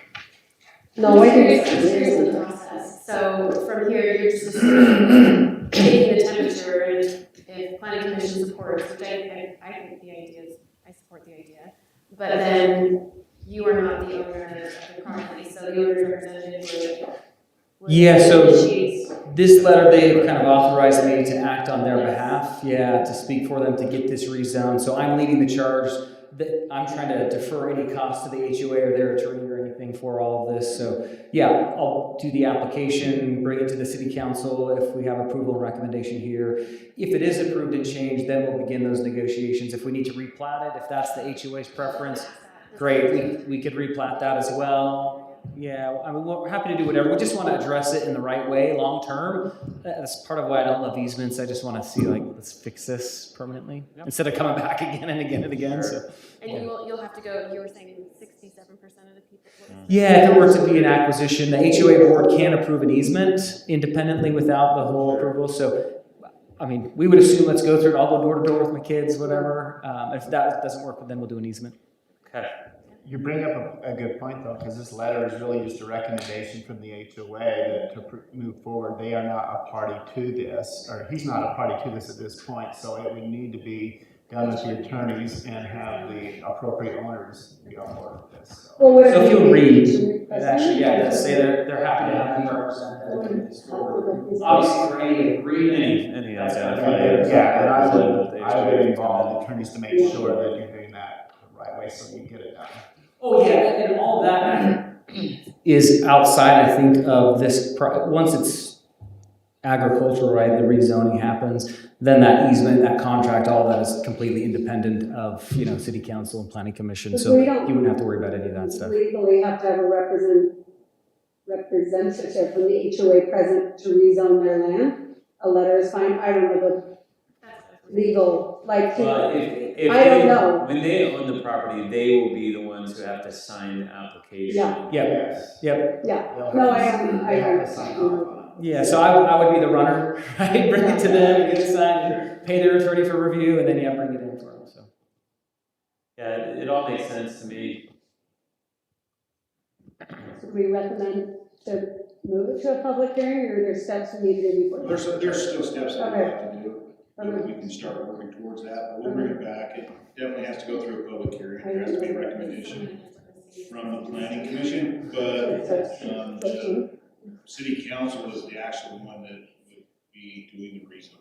Speaker 3: No, I think
Speaker 10: I'm curious on the process. So from here, you're just taking the temperature, and if planning commission supports, which I think the idea is, I support the idea, but then you are not the owner of the property, so the owner's representative would
Speaker 5: Yeah, so
Speaker 10: initiate.
Speaker 5: this letter, they've kind of authorized me to act on their behalf, yeah, to speak for them to get this rezoned. So I'm leading the charge. I'm trying to defer any cost to the HOA or their attorney or anything for all of this. So yeah, I'll do the application, bring it to the city council if we have approval and recommendation here. If it is approved and changed, then we'll begin those negotiations. If we need to replat it, if that's the HOA's preference, great, we could replat that as well. Yeah, I mean, we're happy to do whatever. We just want to address it in the right way, long term. That's part of why I don't love easements. I just want to see, like, let's fix this permanently instead of coming back again and again and again. So.
Speaker 10: And you'll have to go, you were saying 67% of the people.
Speaker 5: Yeah, if it were to be an acquisition, the HOA board can approve an easement independently without the whole approval. So, I mean, we would assume let's go through it. I'll go door to door with my kids, whatever. If that doesn't work, then we'll do an easement.
Speaker 1: Okay.
Speaker 9: You bring up a good point though, because this letter is really just a recommendation from the HOA to move forward. They are not a party to this, or he's not a party to this at this point, so it would need to be done with the attorneys and have the appropriate owners be on board with this. So.
Speaker 3: Well,
Speaker 5: So if you'll read, it actually, yeah, it does say they're happy to have me represent them. Obviously, for any agreement,
Speaker 1: Any
Speaker 9: Yeah,
Speaker 1: identifiers.
Speaker 9: and I would involve attorneys to make sure that you're doing that the right way so you get it done.
Speaker 5: Oh, yeah, and all that is outside, I think, of this, once it's agricultural, right, the rezoning happens, then that easement, that contract, all that is completely independent of, city council and planning commission, so
Speaker 3: We
Speaker 5: you
Speaker 3: don't
Speaker 5: wouldn't have to worry about any of that stuff.
Speaker 3: legally have to have a representative from the HOA present to rezone their land. A letter is fine. I don't know the legal, like,
Speaker 1: Well, if
Speaker 3: I don't
Speaker 1: they-
Speaker 3: know.
Speaker 1: When they own the property, they will be the ones who have to sign the application.
Speaker 3: Yeah.
Speaker 5: Yep,
Speaker 9: Yes.
Speaker 5: yep,
Speaker 3: yeah.
Speaker 9: They'll
Speaker 3: No,
Speaker 9: have to-
Speaker 3: I
Speaker 9: they have
Speaker 3: don't.
Speaker 9: to sign off on it.
Speaker 5: yeah, so I would be the runner, right, bring it to them, get it signed, pay their attorney for review, and then, yeah, bring it in for them, so.
Speaker 1: Yeah, it all makes sense to me.
Speaker 3: Should we recommend to move it to a public hearing, or are there steps we need to do before?
Speaker 8: There's still steps that we
Speaker 3: Okay.
Speaker 8: have to do. We can start working towards that, but we'll bring it back. It definitely has to go through a public hearing. There has to be a recommendation from the planning commission, but, the city council is the actual one that would be doing the rezoning.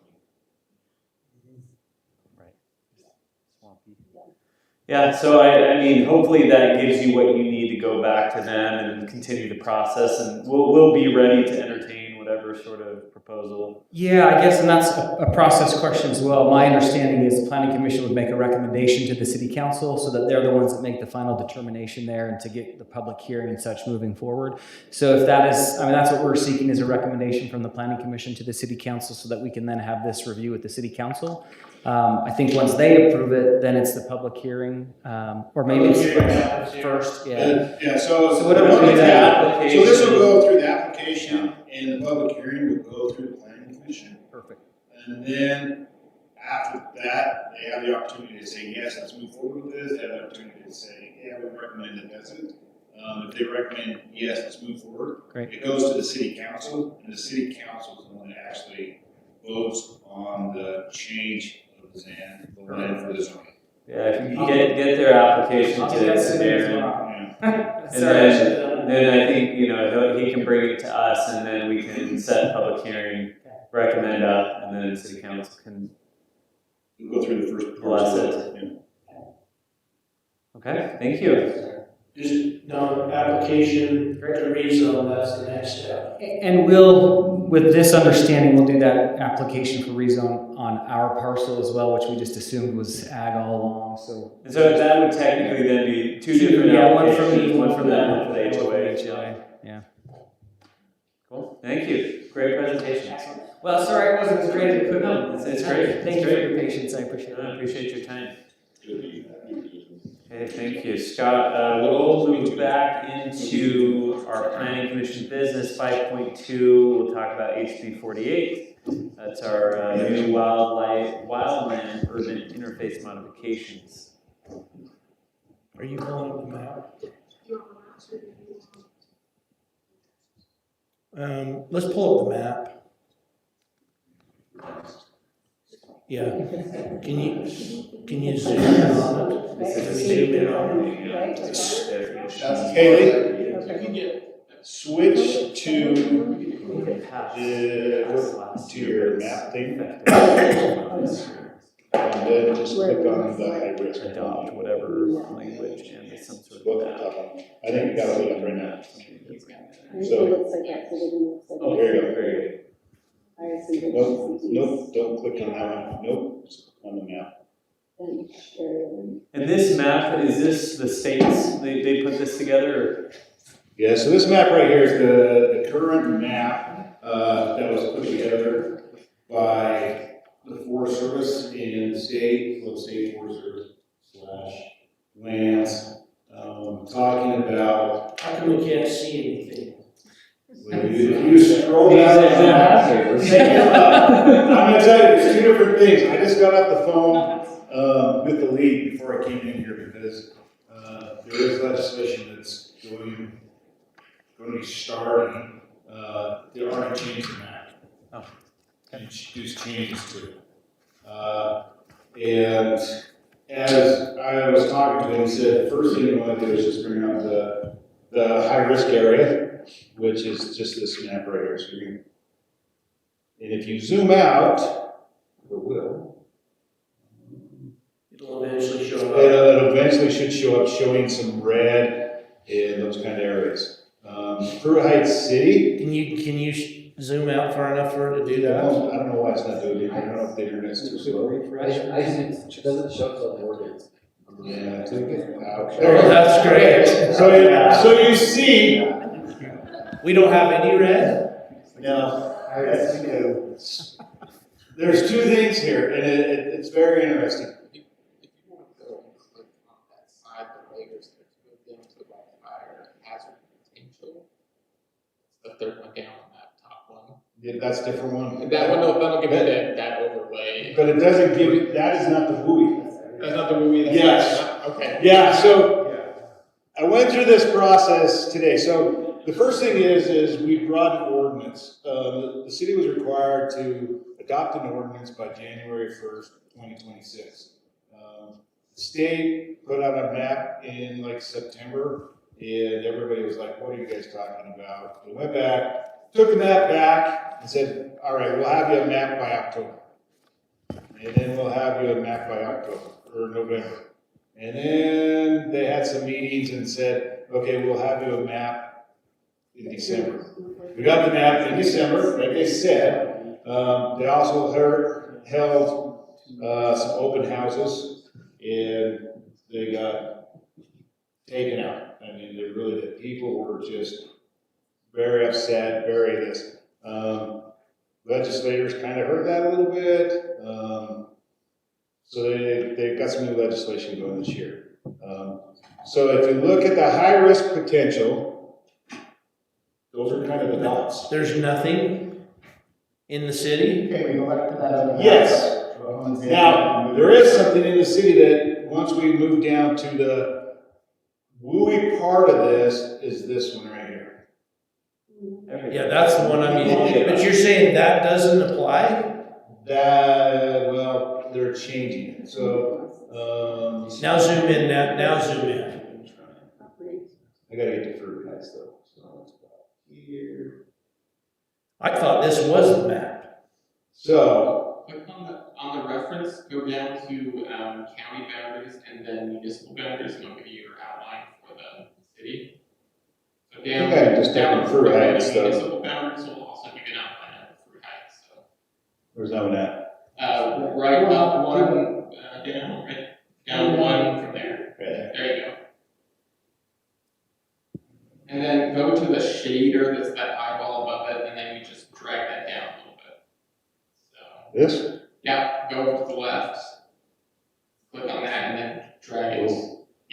Speaker 1: Yeah, so I mean, hopefully that gives you what you need to go back to them and continue the process, and we'll be ready to entertain whatever sort of proposal.
Speaker 5: Yeah, I guess, and that's a process question as well. My understanding is the planning commission would make a recommendation to the city council so that they're the ones that make the final determination there and to get the public hearing and such moving forward. So if that is, I mean, that's what we're seeking is a recommendation from the planning commission to the city council so that we can then have this review with the city council. I think once they approve it, then it's the public hearing, or maybe it's first, yeah.
Speaker 8: Yeah, so.
Speaker 1: So whatever we do the application.
Speaker 8: So this will go through the application and the public hearing will go through the planning commission.
Speaker 5: Perfect.
Speaker 8: And then after that, they have the opportunity to say, yes, let's move forward with this. They have the opportunity to say, yeah, we recommend it, that's it. If they recommend, yes, let's move forward.
Speaker 5: Great.
Speaker 8: It goes to the city council, and the city council is the one that actually votes on the change of the land for the zoning.
Speaker 1: Yeah, if you can get their application
Speaker 5: I'll
Speaker 1: to
Speaker 5: get that to
Speaker 1: there,
Speaker 5: them tomorrow.
Speaker 8: Yeah.
Speaker 1: and then I think, he can bring it to us, and then we can set a public hearing, recommend up, and then the city council can
Speaker 8: We'll go through the first.
Speaker 1: bless it.
Speaker 8: Yeah.
Speaker 1: Okay, thank you.
Speaker 11: Just no application to rezone, that's the next step.
Speaker 5: And we'll, with this understanding, we'll do that application for rezone on our parcel as well, which we just assumed was ag all along, so.
Speaker 1: And so that would technically then be two different
Speaker 5: Yeah, one for
Speaker 1: applications,
Speaker 5: me,
Speaker 1: one for them,
Speaker 5: one
Speaker 1: one for the HOA.
Speaker 5: HOA, yeah.
Speaker 1: Cool, thank you, great presentation.
Speaker 5: Well, sorry, it wasn't as great as it could
Speaker 1: No,
Speaker 5: have.
Speaker 1: it's great.
Speaker 5: Thank you for your patience, I appreciate it.
Speaker 1: I appreciate your time.
Speaker 8: Good.
Speaker 1: Okay, thank you, Scott. We'll move back into our planning commission business, 5.2. We'll talk about HB 48. That's our new wildland urban interface modifications.
Speaker 7: Are you pulling up the map? Let's pull up the map. Yeah, can you zoom in on it? Zoom in on it.
Speaker 8: Haley, you can switch to your map thing, and then just click on the high risk.
Speaker 1: Adopt whatever language and some sort of
Speaker 8: Look
Speaker 1: map.
Speaker 8: up. I think you got it up right now.
Speaker 3: So. It looks like that, so it doesn't look like.
Speaker 1: Oh,
Speaker 8: There you go.
Speaker 1: very good.
Speaker 3: I see the.
Speaker 8: Nope, don't click on that one. Nope, on the map.
Speaker 1: And this map, is this the states, they put this together? Or?
Speaker 8: Yeah, so this map right here is the current map that was put together by the Forest Service and the state, State Forest Service / lands, talking about.
Speaker 11: How come we can't see anything?
Speaker 8: If you scroll down, I'm gonna tell you, there's two different things. I just got off the phone with the league before I came in here because there is legislation that's going to be starting. They already changed the map.
Speaker 1: Oh.
Speaker 8: And introduced changes to it. And as I was talking to him, he said, the first thing you want to do is just bring out the high risk area, which is just this map right here. So you can, and if you zoom out, it will.
Speaker 11: It'll eventually show up.
Speaker 8: It eventually should show up showing some red in those kind of areas. Pruitt Heights City.
Speaker 7: Can you zoom out far enough for it to do
Speaker 8: I
Speaker 7: that?
Speaker 8: don't know why it's not doing it. I don't know if the internet's too slow.
Speaker 6: It doesn't show till the ordinance.
Speaker 8: Yeah, take it out.
Speaker 7: Oh, that's great.
Speaker 8: So you see.
Speaker 7: We don't have any red?
Speaker 8: No. There's two things here, and it's very interesting.
Speaker 6: If you want to go and click on that side, the layers that move down to the fire hazard potential, it's the third one down on that top one.
Speaker 8: Yeah, that's a different one.
Speaker 6: That one, that'll give you that overlay.
Speaker 8: But it doesn't give you, that is not the buoy.
Speaker 6: That's not the movie.
Speaker 8: Yes.
Speaker 6: Okay.
Speaker 8: Yeah, so I went through this process today. So the first thing is we brought an ordinance. The city was required to adopt an ordinance by January 1st, 2026. The state put out a map in like September, and everybody was like, what are you guys talking about? We went back, took the map back, and said, all right, we'll have you a map by October. And then we'll have you a map by October, or November. And then they had some meetings and said, okay, we'll have you a map in December. We got the map in December, like they said. They also held some open houses, and they got taken out. I mean, the people were just very upset, very this. Legislators kind of heard that a little bit. So they've got some new legislation going this year. So if you look at the high risk potential, those are kind of the dots.
Speaker 7: There's nothing in the city?
Speaker 9: Okay, we go back to that other.
Speaker 8: Yes. Now, there is something in the city that once we move down to the WUI part of this is this one right here.
Speaker 7: Yeah, that's the one I mean. But you're saying that doesn't apply?
Speaker 8: Well, they're changing it. So,
Speaker 7: Now zoom in, now zoom in.
Speaker 8: I gotta get to Fruit Heights though. So it's about here.
Speaker 7: I thought this was the map.
Speaker 8: So,
Speaker 12: Click on the reference, go down to county boundaries and then municipal boundaries, and it'll give you your outline for the city. So down,
Speaker 8: Okay, just
Speaker 12: down
Speaker 8: down Fruit Heights,
Speaker 12: the
Speaker 8: though.
Speaker 12: municipal boundaries will also give you an outline of Fruit Heights. So,
Speaker 8: where's that one at?
Speaker 12: right up one, down, right down one from there.
Speaker 8: Right.
Speaker 12: There you go. And then go to the shader that's that eyeball above it, and then you just drag that down a little bit. So.
Speaker 8: This?
Speaker 12: Yeah, go to the left, click on that, and then drag it.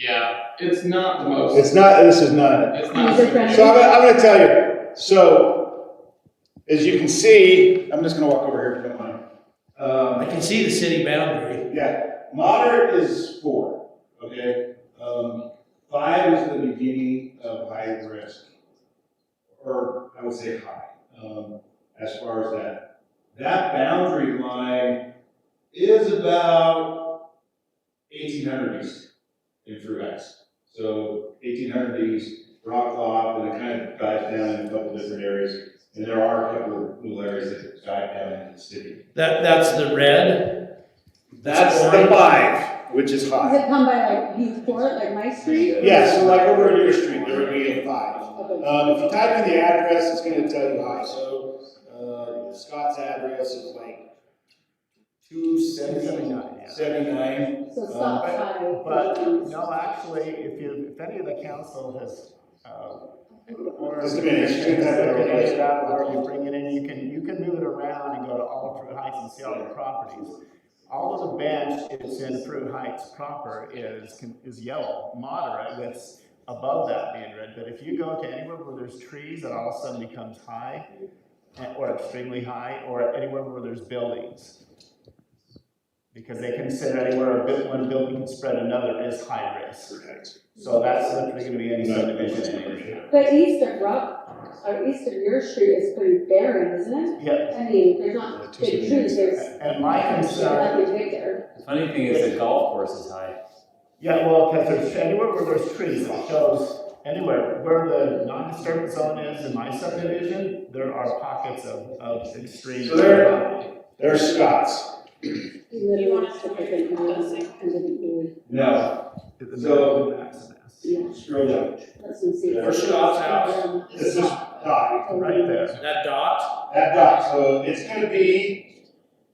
Speaker 12: Yeah, it's not the most.
Speaker 13: It's not, this is not.
Speaker 12: It's not.
Speaker 3: User friendly.
Speaker 13: So I'm gonna tell you, so, as you can see, I'm just gonna walk over here if you don't mind.
Speaker 7: I can see the city boundary.
Speaker 13: Yeah, moderate is 4, okay? 5 is the beginning of high risk, or I would say high, as far as that. That boundary line is about 1800 east in Fruit Heights. So 1800 east, drops off, and it kind of dives down in a couple different areas. And there are a couple of little areas that dive down into the city.
Speaker 7: That's the red.
Speaker 13: That's the 5, which is
Speaker 3: Does
Speaker 13: high.
Speaker 3: it come by like Youth Court, like my street?
Speaker 13: Yeah, so like over in your street, there would be a 5.
Speaker 3: Okay.
Speaker 13: If you type in the address, it's gonna tell you high. So, Scott's address is like 279.
Speaker 3: So stop high.
Speaker 9: But, no, actually, if any of the council has, or
Speaker 13: Just a minute, she's gonna type it over.
Speaker 9: look it up, or you bring it in, you can move it around and go to all Fruit Heights and see all the properties. All of the bench is in Fruit Heights proper is yellow, moderate, with above that being red. But if you go to anywhere where there's trees, it all of a sudden becomes high, or extremely high, or anywhere where there's buildings. Because they consider anywhere one building can spread another is high risk. So that's literally gonna be any subdivision anywhere.
Speaker 3: But east of or east of your street is pretty barren, isn't it?
Speaker 9: Yep.
Speaker 3: I mean, there's not big trees, there's
Speaker 9: And my concern,
Speaker 3: nothing big there.
Speaker 1: The funny thing is the golf course is high.
Speaker 9: yeah, well, because there's anywhere where there's trees, it shows anywhere where the non-disturbance zone is in my subdivision, there are pockets of extreme.
Speaker 13: So there's Scott's.
Speaker 3: You want us to put it in,
Speaker 13: No.
Speaker 3: yeah,
Speaker 13: Scroll down.
Speaker 3: let's see.
Speaker 7: Where's Scott's house?
Speaker 13: This is dot,
Speaker 9: Right there.
Speaker 7: That dot.
Speaker 13: that dot. So it's gonna be,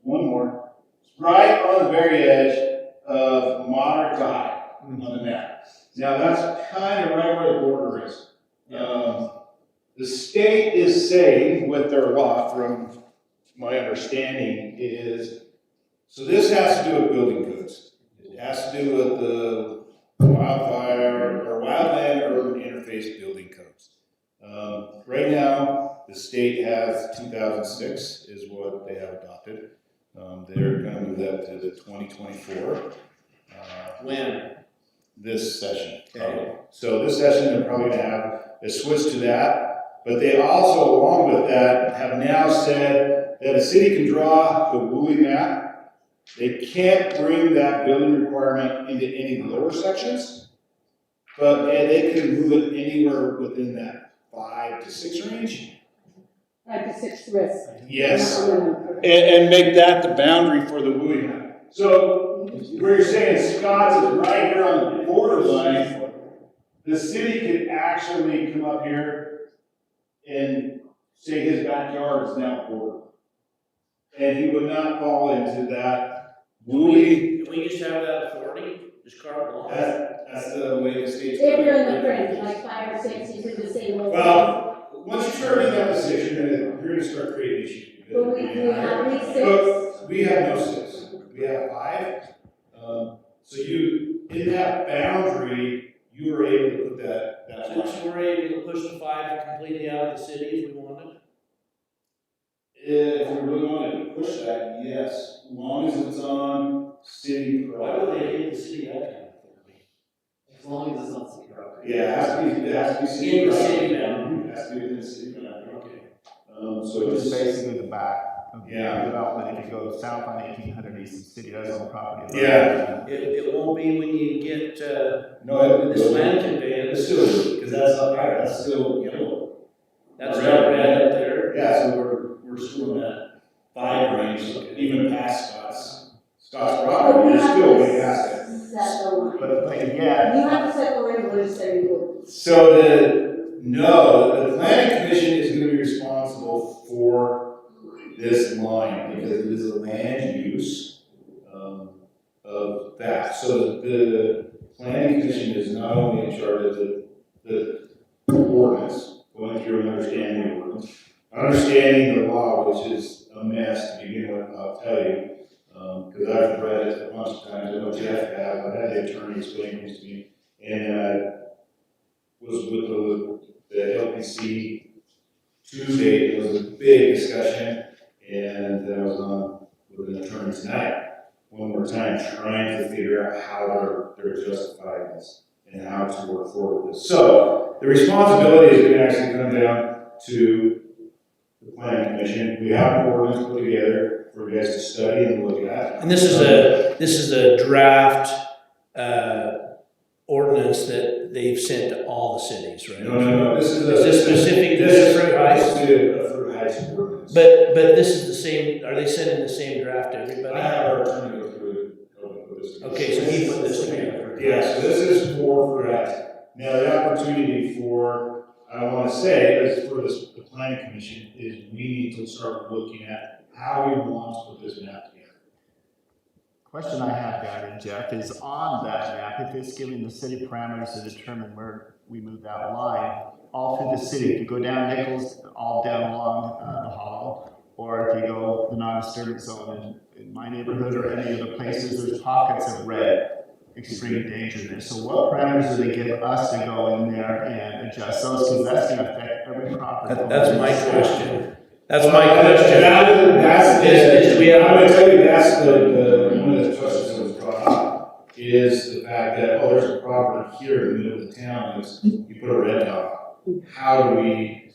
Speaker 13: one more, right on the very edge of moderate to high on the map. Now that's kind of right where the border is. The state is saying with their law, from my understanding, is, so this has to do with building codes. It has to do with the wildland urban interface building codes. Right now, the state has 2006 is what they have adopted. They're gonna move that to the 2024.
Speaker 7: When?
Speaker 13: This session.
Speaker 7: Okay.
Speaker 13: So this session, they're probably gonna have a switch to that, but they also, along with that, have now said that a city can draw the Woolley map. They can't bring that building requirement into any lower sections, but they can move it anywhere within that 5 to 6 range.
Speaker 3: 5 to 6 risk.
Speaker 13: Yes, and make that the boundary for the Woolley map. So where you're saying Scott's is right here on the borderline, the city could actually come up here and say his backyard is now border. And he would not fall into that Woolley.
Speaker 7: Can we just have that authority? Just carte blanche?
Speaker 13: That's the way the state's.
Speaker 3: If you're in the fringe, like 5 or 6, you could just say,
Speaker 13: Well, once you start in that position, you're gonna start creating issues.
Speaker 3: Well, we have these 6.
Speaker 13: But we have no 6, we have 5. So in that boundary, you were able to put that line.
Speaker 7: So we're able to push the 5 completely out of the city if we wanted?
Speaker 13: If we really wanted to push that, yes, as long as it's on city
Speaker 7: Why would
Speaker 13: property.
Speaker 7: they give the city that kind of authority?
Speaker 6: As long as it's not city property.
Speaker 13: Yeah, it has to be city
Speaker 7: In the
Speaker 13: property.
Speaker 7: city boundary.
Speaker 13: It has to be within the city boundary.
Speaker 7: Okay.
Speaker 13: So
Speaker 9: Which is
Speaker 13: it's,
Speaker 9: basically the back of the
Speaker 13: Yeah.
Speaker 9: development. If you go south on 1800 East, the city does own property.
Speaker 13: Yeah.
Speaker 7: It won't be when you get,
Speaker 13: no,
Speaker 7: this land conveyance.
Speaker 13: it's still, because that's up higher, that's still yellow.
Speaker 7: That's not red up there.
Speaker 13: Yeah, so we're still in that 5 range, even past Scott's property, we're still way past it.
Speaker 3: Set the line.
Speaker 9: But again,
Speaker 3: You have to set the line, we're just saying you.
Speaker 13: So the planning commission is gonna be responsible for this line, because it is a land use, of that. So the planning commission is not only in charge of the ordinance, going through and understanding the ordinance, understanding the law, which is a mess to begin with, I'll tell you. Because I've read it a bunch of times, I know Jeff has, I had the attorney explain things to me. LPC Tuesday, was a big discussion, and I was on with an attorney tonight, one more time, trying to figure out how they're justifying this and how to work forward with this. So, the responsibility is going to actually come down to the planning commission. We have an ordinance put together for you guys to study and look at.
Speaker 7: And this is a draft ordinance that they've sent to all the cities, right?
Speaker 13: No, this is
Speaker 7: Is this specific to Fruit Heights?
Speaker 13: This is a Fruit Heights ordinance.
Speaker 7: But this is the same, are they sending the same draft to everybody?
Speaker 13: I have our attorney go through it, help me put this together.
Speaker 7: Okay, so he put this together.
Speaker 13: Yeah, so this is for Fruit Heights. Now, the opportunity for, I want to say, is for this, the planning commission, is we need to start looking at how we want to put this map together.
Speaker 9: Question I have, Gavin, Jeff, is on that map, if it's giving the city parameters to determine where we move that line, all through the city, if you go down Nichols, all down along the hollow, or if you go the non-disturbance zone in my neighborhood or any other places, there's pockets of red, extreme danger there. So what parameters do they give us to go in there and adjust those? Because that's going to affect every property.
Speaker 7: That's my question. That's my question.
Speaker 13: That's
Speaker 7: Do we have-
Speaker 13: I'm going to tell you, that's the one of the questions that was brought up, is the fact that, oh, there's a property here in the middle of the town, you put a red dot. How do we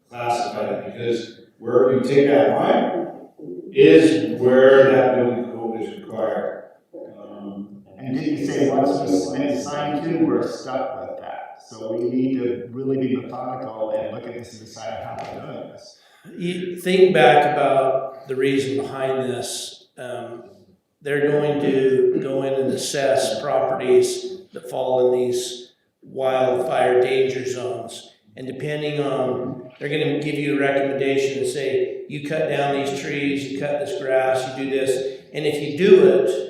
Speaker 13: classify that? Because where you take that line is where that building code is required.
Speaker 9: And did you say once we submit a sign to, we're stuck with that? So we need to really be methodical and look at this and decide how we're doing this.
Speaker 7: You think back about the reason behind this. They're going to go in and assess properties that fall in these wildfire danger zones. And depending on, they're going to give you a recommendation and say, you cut down these trees, you cut this grass, you do this. And if you do it,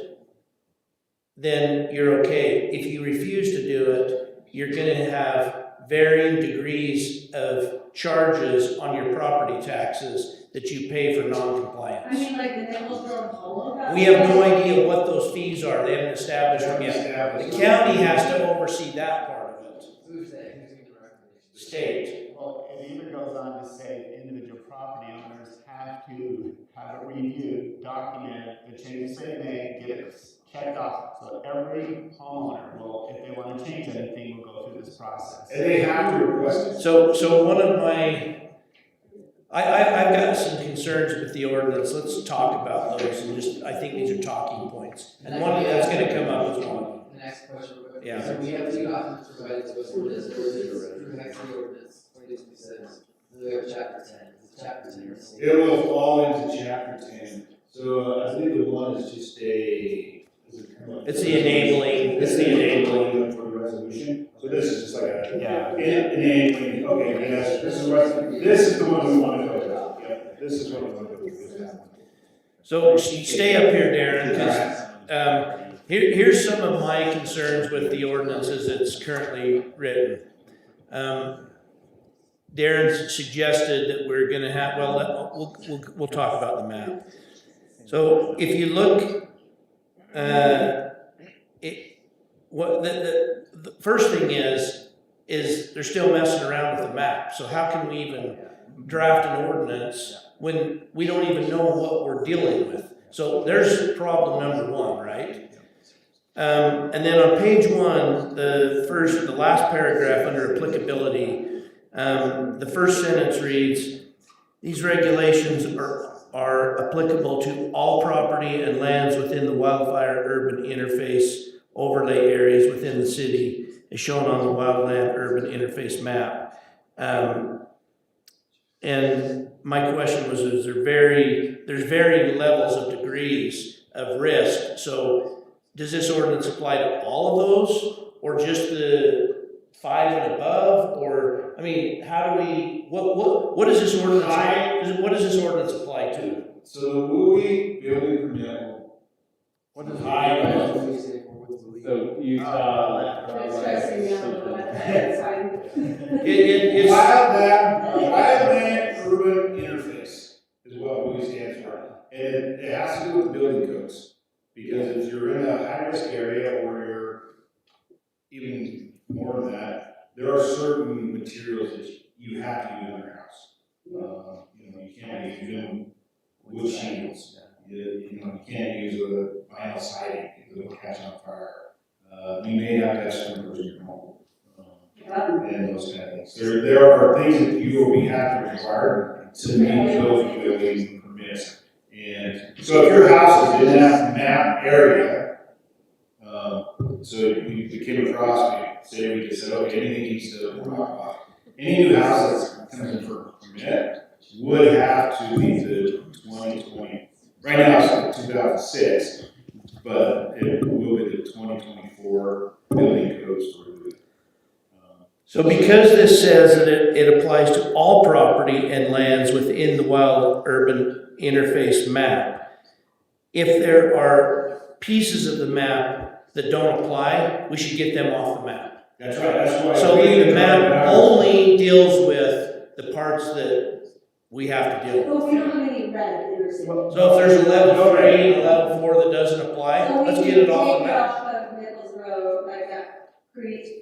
Speaker 7: then you're okay. If you refuse to do it, you're going to have varying degrees of charges on your property taxes that you pay for non-compliance.
Speaker 3: I mean, like the Nichols Road Hollow.
Speaker 7: We have no idea what those fees are. They haven't established them yet. The county has to oversee that part of it.
Speaker 6: Who's that? Who's giving the recommendation?
Speaker 7: State.
Speaker 9: Well, it even goes on to say individual property owners have to have it reviewed, documented, the changes they make, get it checked off. So every homeowner will, if they want to change anything, will go through this process.
Speaker 13: And they have to request it.
Speaker 7: So one of my, I've got some concerns with the ordinance. Let's talk about those and just, I think these are talking points. And one that's going to come up is one.
Speaker 6: The next question, real quick.
Speaker 7: Yeah.
Speaker 6: So we have two documents provided to us, one is the ordinance, the next the ordinance, 22%. We have chapter 10, it's chapter 10.
Speaker 13: It will fall into chapter 10. So I believe the one is just a,
Speaker 7: It's the enabling, it's the enabling.
Speaker 13: for the resolution. So this is just like a,
Speaker 9: Yeah.
Speaker 13: enabling, okay, yes, this is the one we want to go with. Yep, this is what we want to go with.
Speaker 7: So stay up here, Darren, because here's some of my concerns with the ordinance as it's currently written. Darren suggested that we're going to have, well, we'll talk about the map. So if you look, the first thing is they're still messing around with the map. So how can we even draft an ordinance when we don't even know what we're dealing with? So there's problem number one, right? And then on page 1, the last paragraph under applicability, the first sentence reads, these regulations are applicable to all property and lands within the wildfire urban interface overlay areas within the city, as shown on the wildland urban interface map. And my question was, there's varying levels of degrees of risk. So does this ordinance apply to all of those, or just the 5 and above? Or, I mean, how do we, what does this ordinance, what does this ordinance apply to?
Speaker 13: So the WUI building permit.
Speaker 1: What does
Speaker 13: high?
Speaker 1: So Utah.
Speaker 3: It's stressing me out a little bit, that's fine.
Speaker 7: It's
Speaker 13: Wildland urban interface is what WUI stands for. And it has to do with building codes. Because if you're in a high-risk area or you're even more than that, there are certain materials that you have to use on your house. You know, you can't use them wood shingles. You can't use a vinyl siding because it'll catch on fire. You may have to have sprinklers in your home. And those kind of things. There are things that you will be have to require to meet those building permits. And so if your house is in that map area, so we came across, we just said, okay, anything needs to rock off. Any new house that comes in for a permit would have to meet the 2020. Right now it's 2006, but it will be the 2024 building codes for it.
Speaker 7: So because this says that it applies to all property and lands within the wild urban interface map, if there are pieces of the map that don't apply, we should get them off the map.
Speaker 13: That's right. That's why.
Speaker 7: So the map only deals with the parts that we have to deal with.
Speaker 3: But we don't have any red in our city.
Speaker 7: So if there's a level 3 and a level 4 that doesn't apply,
Speaker 3: So
Speaker 7: let's
Speaker 3: we
Speaker 7: get
Speaker 3: can
Speaker 7: it off the
Speaker 3: take
Speaker 7: map.
Speaker 3: off of Nichols Road, like that creek.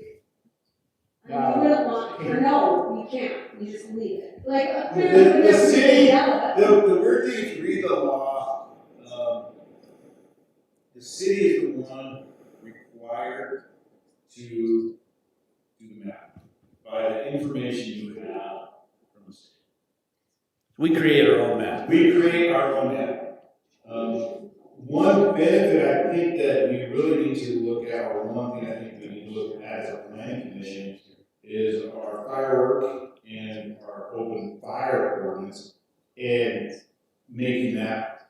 Speaker 3: You wouldn't want, or no, you can't, you just leave it. Like,
Speaker 13: The city,
Speaker 3: yeah.
Speaker 13: the weird thing, if you read the law, the city is the one required to do the map by the information you have from the city.
Speaker 7: We create our own map.
Speaker 13: We create our own map. One benefit I think that we really need to look at, or one thing I think we need to look at as a planning commission, is our firework and our open fire ordinance, and making that,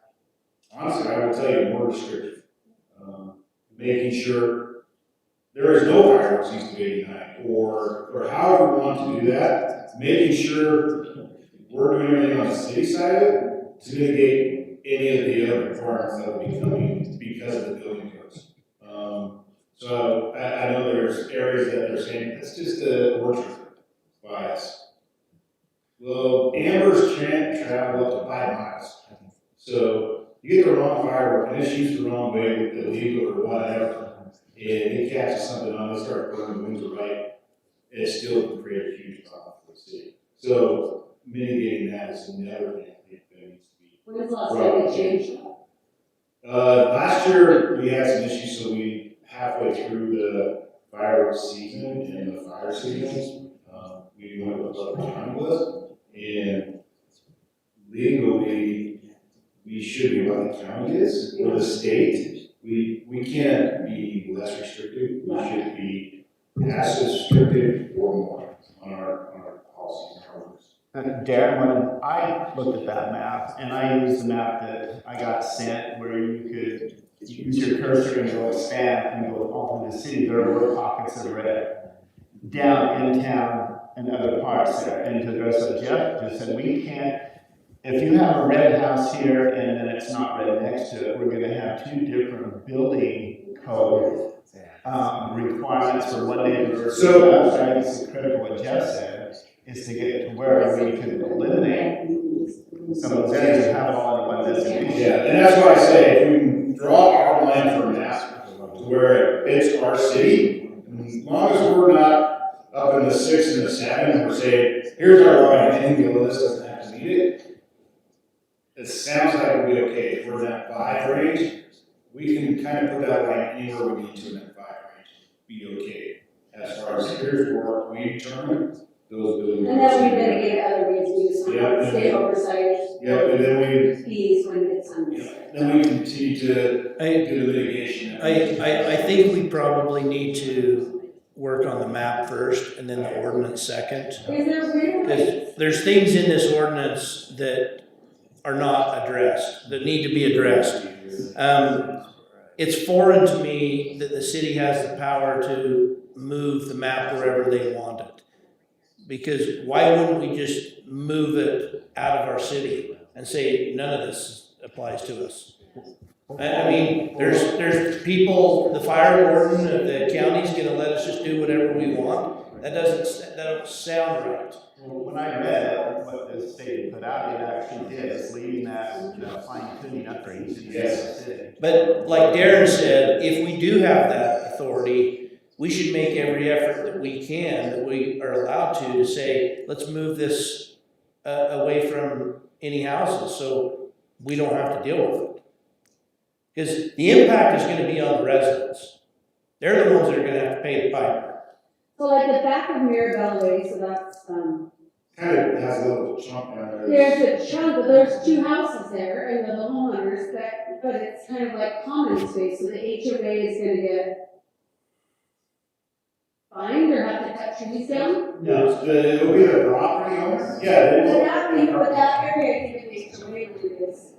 Speaker 13: honestly, I will tell you, more restrictive. Making sure there is no fireworks east of 89, or however we want to do that, making sure we're doing everything on the city side of it to mitigate any of the other requirements that will be coming because of the building codes. So I know there's areas that they're saying, it's just a orchard bias. Well, ambers can't travel up to 5 miles. So you get the wrong firework and it's used the wrong way, illegal or whatever, and it catches something on, it starts burning, the winds are right, it still can create a huge problem for the city. So mitigating that is another thing I think that needs to be.
Speaker 3: When's the last time they changed that?
Speaker 13: Last year we had some issues, so we halfway through the fireworks season and the fire season, we went with what the county was, and legally, we should be what the county is, or the state. We can't be less restrictive, we should be as restrictive or more on our policies and our rules.
Speaker 9: Darren, when I looked at that map, and I used the map that I got sent where you could use your cursor and go expand and go all through the city, there were pockets of red down in town and other parts there. And to address what Jeff just said, we can't, if you have a red house here and then it's not red next to it, we're going to have two different building code requirements for one neighbor versus the other. I think it's critical what Jeff said, is to get to where we can eliminate some of those areas and have it all in one designation.
Speaker 13: Yeah, and that's why I say, if we can draw our line for a map to where it's our city, as long as we're not up in the 6 and the 7, and we're saying, here's our line, and the list doesn't have to meet it. It sounds like it'll be okay. If we're in that 5 range, we can kind of put that line anywhere we need to in that 5 range, be okay. As far as here's where we determine those buildings.
Speaker 3: And then we mitigate other ways, we just want state oversight.
Speaker 13: Yep, and then
Speaker 3: fees when it's on this.
Speaker 13: then we continue to do the litigation.
Speaker 7: I think we probably need to work on the map first and then the ordinance second.
Speaker 3: Is there real?
Speaker 7: Because there's things in this ordinance that are not addressed, that need to be addressed. It's foreign to me that the city has the power to move the map wherever they want it. Because why wouldn't we just move it out of our city and say, none of this applies to us? I mean, there's people, the fire warden of the county's gonna let us just do whatever we want. That don't sound right.
Speaker 9: Well, when I read what the state put out, it actually did, it's leaving that, fine tuning upgrades in the city.
Speaker 7: But like Darren said, if we do have that authority, we should make every effort that we can, that we are allowed to say, let's move this away from any houses so we don't have to deal with it. Because the impact is going to be on the residents. They're the ones that are going to have to pay the piper.
Speaker 3: So like the back of Mirabelle Way, so that's,
Speaker 13: Kind of has a little chunk down there.
Speaker 3: there's a chunk, but there's 2 houses there, and the homeowners, but it's kind of like common space, so the HOA is gonna get fined or have to cut trees down?
Speaker 13: No, it'll be the property owner, yeah, they will.
Speaker 3: But that area, I think the HOA is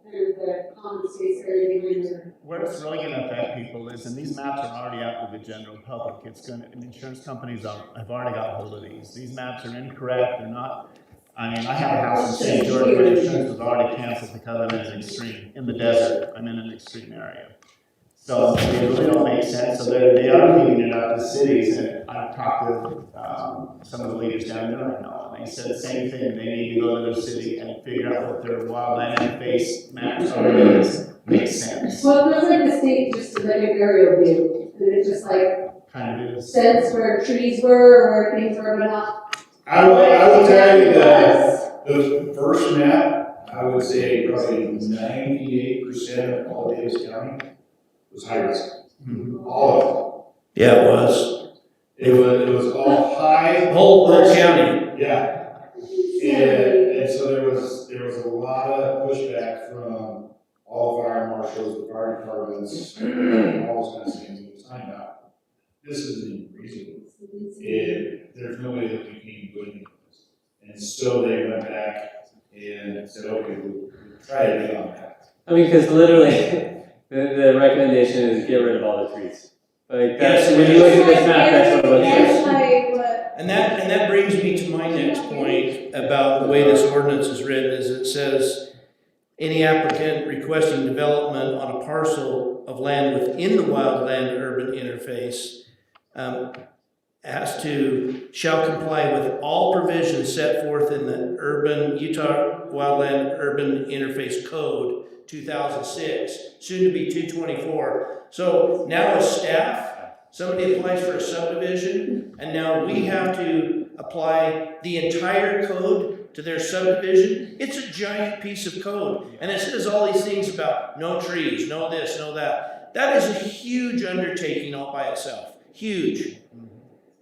Speaker 3: kind of the common space area behind there.
Speaker 9: Where it's really gonna affect people is, and these maps are already out to the general public, it's gonna, and insurance companies have already got hold of these. These maps are incorrect, they're not, I mean, I have a house in St. George where insurance was already canceled because I'm in an extreme, in the desert, I'm in an extreme area. So they really don't make sense, so they are leaving it up to cities, and I've talked to some of the leaders down there right now, and they said the same thing, they need to go to their city and figure out what their wildland interface maps already is, makes sense.
Speaker 3: Well, it feels like the state just did like an aerial view, and it just like
Speaker 9: Kind of is.
Speaker 3: sense where trees were, or where things were, but not.
Speaker 13: I will tell you that the first map, I would say probably 98% of all Davis County was high risk. All of
Speaker 7: Yeah, it was.
Speaker 13: it. It was all high.
Speaker 7: Whole county.
Speaker 13: Yeah. And so there was a lot of pushback from all fire marshals, the fire departments, all those kinds of things. It was time out. This isn't reasonable. And there's no way that we can even do this. And so they went back and said, okay, we'll try it again on that.
Speaker 1: I mean, because literally, the recommendation is get rid of all the trees. Like, that's,
Speaker 7: Yes,
Speaker 1: when you look at this map, that's what it looks
Speaker 3: That's
Speaker 1: like.
Speaker 3: like what.
Speaker 7: And that brings me to my next point about the way this ordinance is written, is it says, any applicant requesting development on a parcel of land within the wildland-urban interface shall comply with all provisions set forth in the Utah Wildland Urban Interface Code 2006, soon to be 224. So now as staff, somebody applies for a subdivision, and now we have to apply the entire code to their subdivision. It's a giant piece of code, and it says all these things about no trees, no this, no that. That is a huge undertaking all by itself. Huge.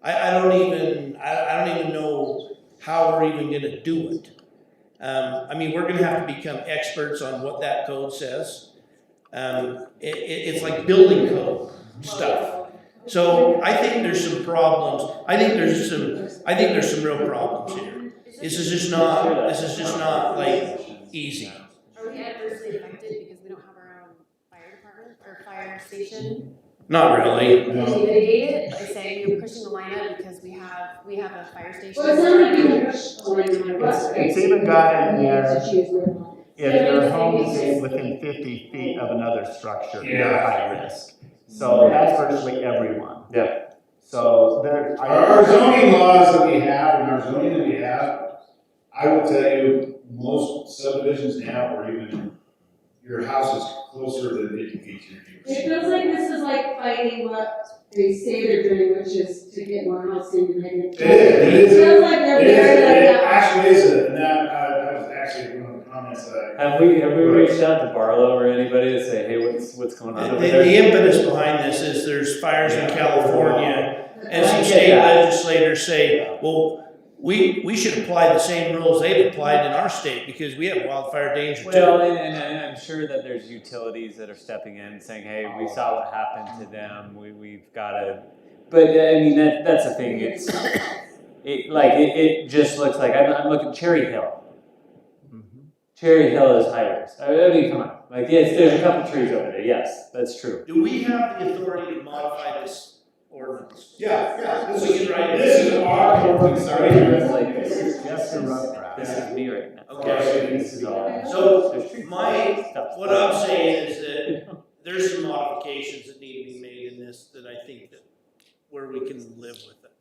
Speaker 7: I don't even know how we're even going to do it. I mean, we're going to have to become experts on what that code says. It's like building code stuff. So I think there's some problems. I think there's some real problems here. This is just not like easy.
Speaker 10: Are we adversely affected because we don't have our own fire department or fire station?
Speaker 7: Not really.
Speaker 10: Can we mitigate it by saying you're pushing the line up because we have a fire station?
Speaker 3: Well, it's not like you can push the line on the west, right?
Speaker 9: It's even got in
Speaker 3: You have
Speaker 9: there,
Speaker 3: to choose where to go.
Speaker 9: if your home is within 50 feet of another structure, you're high risk. So that's virtually everyone.
Speaker 1: Yeah.
Speaker 9: So there,
Speaker 13: Our zoning laws that we have and our zoning that we have, I will tell you, most subdivisions now, or even your house is closer than 50 feet to your neighbors.
Speaker 3: It feels like this is like fighting what the state are doing, which is to get more housing and make it.
Speaker 13: It is.
Speaker 3: It feels like they're very like
Speaker 13: It
Speaker 3: that.
Speaker 13: actually is, and that was actually one of the comments that
Speaker 1: Have we reached out to Barlow or anybody to say, hey, what's going on over there?
Speaker 7: The impetus behind this is there's fires in California, and some
Speaker 1: I get
Speaker 7: state
Speaker 1: that.
Speaker 7: legislators say, well, we should apply the same rules they've applied in our state because we have wildfire danger
Speaker 1: Well,
Speaker 7: too.
Speaker 1: and I'm sure that there's utilities that are stepping in and saying, hey, we saw what happened to them, we've got to, but I mean, that's the thing, it just looks like, I'm looking, Cherry Hill. Cherry Hill is high risk. I mean, come on, like, yes, there's a couple trees over there, yes, that's true.
Speaker 7: Do we have the authority to modify this ordinance?
Speaker 13: Yeah,
Speaker 7: We can write it.
Speaker 13: this is our ordinance, sorry.
Speaker 1: It's like, this is just a rough draft, this is me right now.
Speaker 7: Okay.
Speaker 1: This is all.
Speaker 7: So
Speaker 1: There's trees.
Speaker 7: what I'm saying is that there's some modifications that need to be made in this that I think that where we can live with it.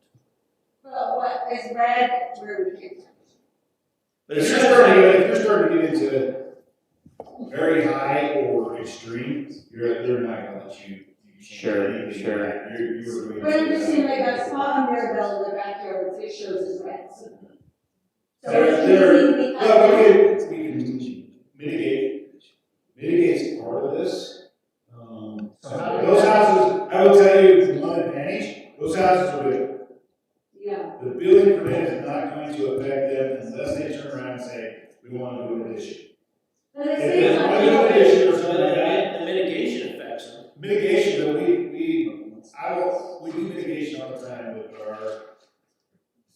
Speaker 3: Well, what is red, where we can.
Speaker 7: But
Speaker 13: If
Speaker 7: it's
Speaker 13: you're starting to get into very high or extreme, they're not gonna let you You can't
Speaker 1: Sure,
Speaker 13: do anything
Speaker 1: sure.
Speaker 13: with that. You're
Speaker 3: But I'm just saying, like, that spot on Maribel in the backyard, it shows as red, so. So it's easy
Speaker 13: Well,
Speaker 3: because.
Speaker 13: we can mitigate's part of this.
Speaker 9: So how do
Speaker 13: Those houses, I will tell you, one advantage, those houses are good.
Speaker 3: Yeah,
Speaker 13: The building permit is not going to affect them unless they turn around and say, we want to do an addition.
Speaker 3: but it
Speaker 13: If
Speaker 3: seems
Speaker 13: there's
Speaker 3: like.
Speaker 13: one addition or something like that,
Speaker 7: The mitigation affects them.
Speaker 13: mitigation, but we do mitigation all the time with our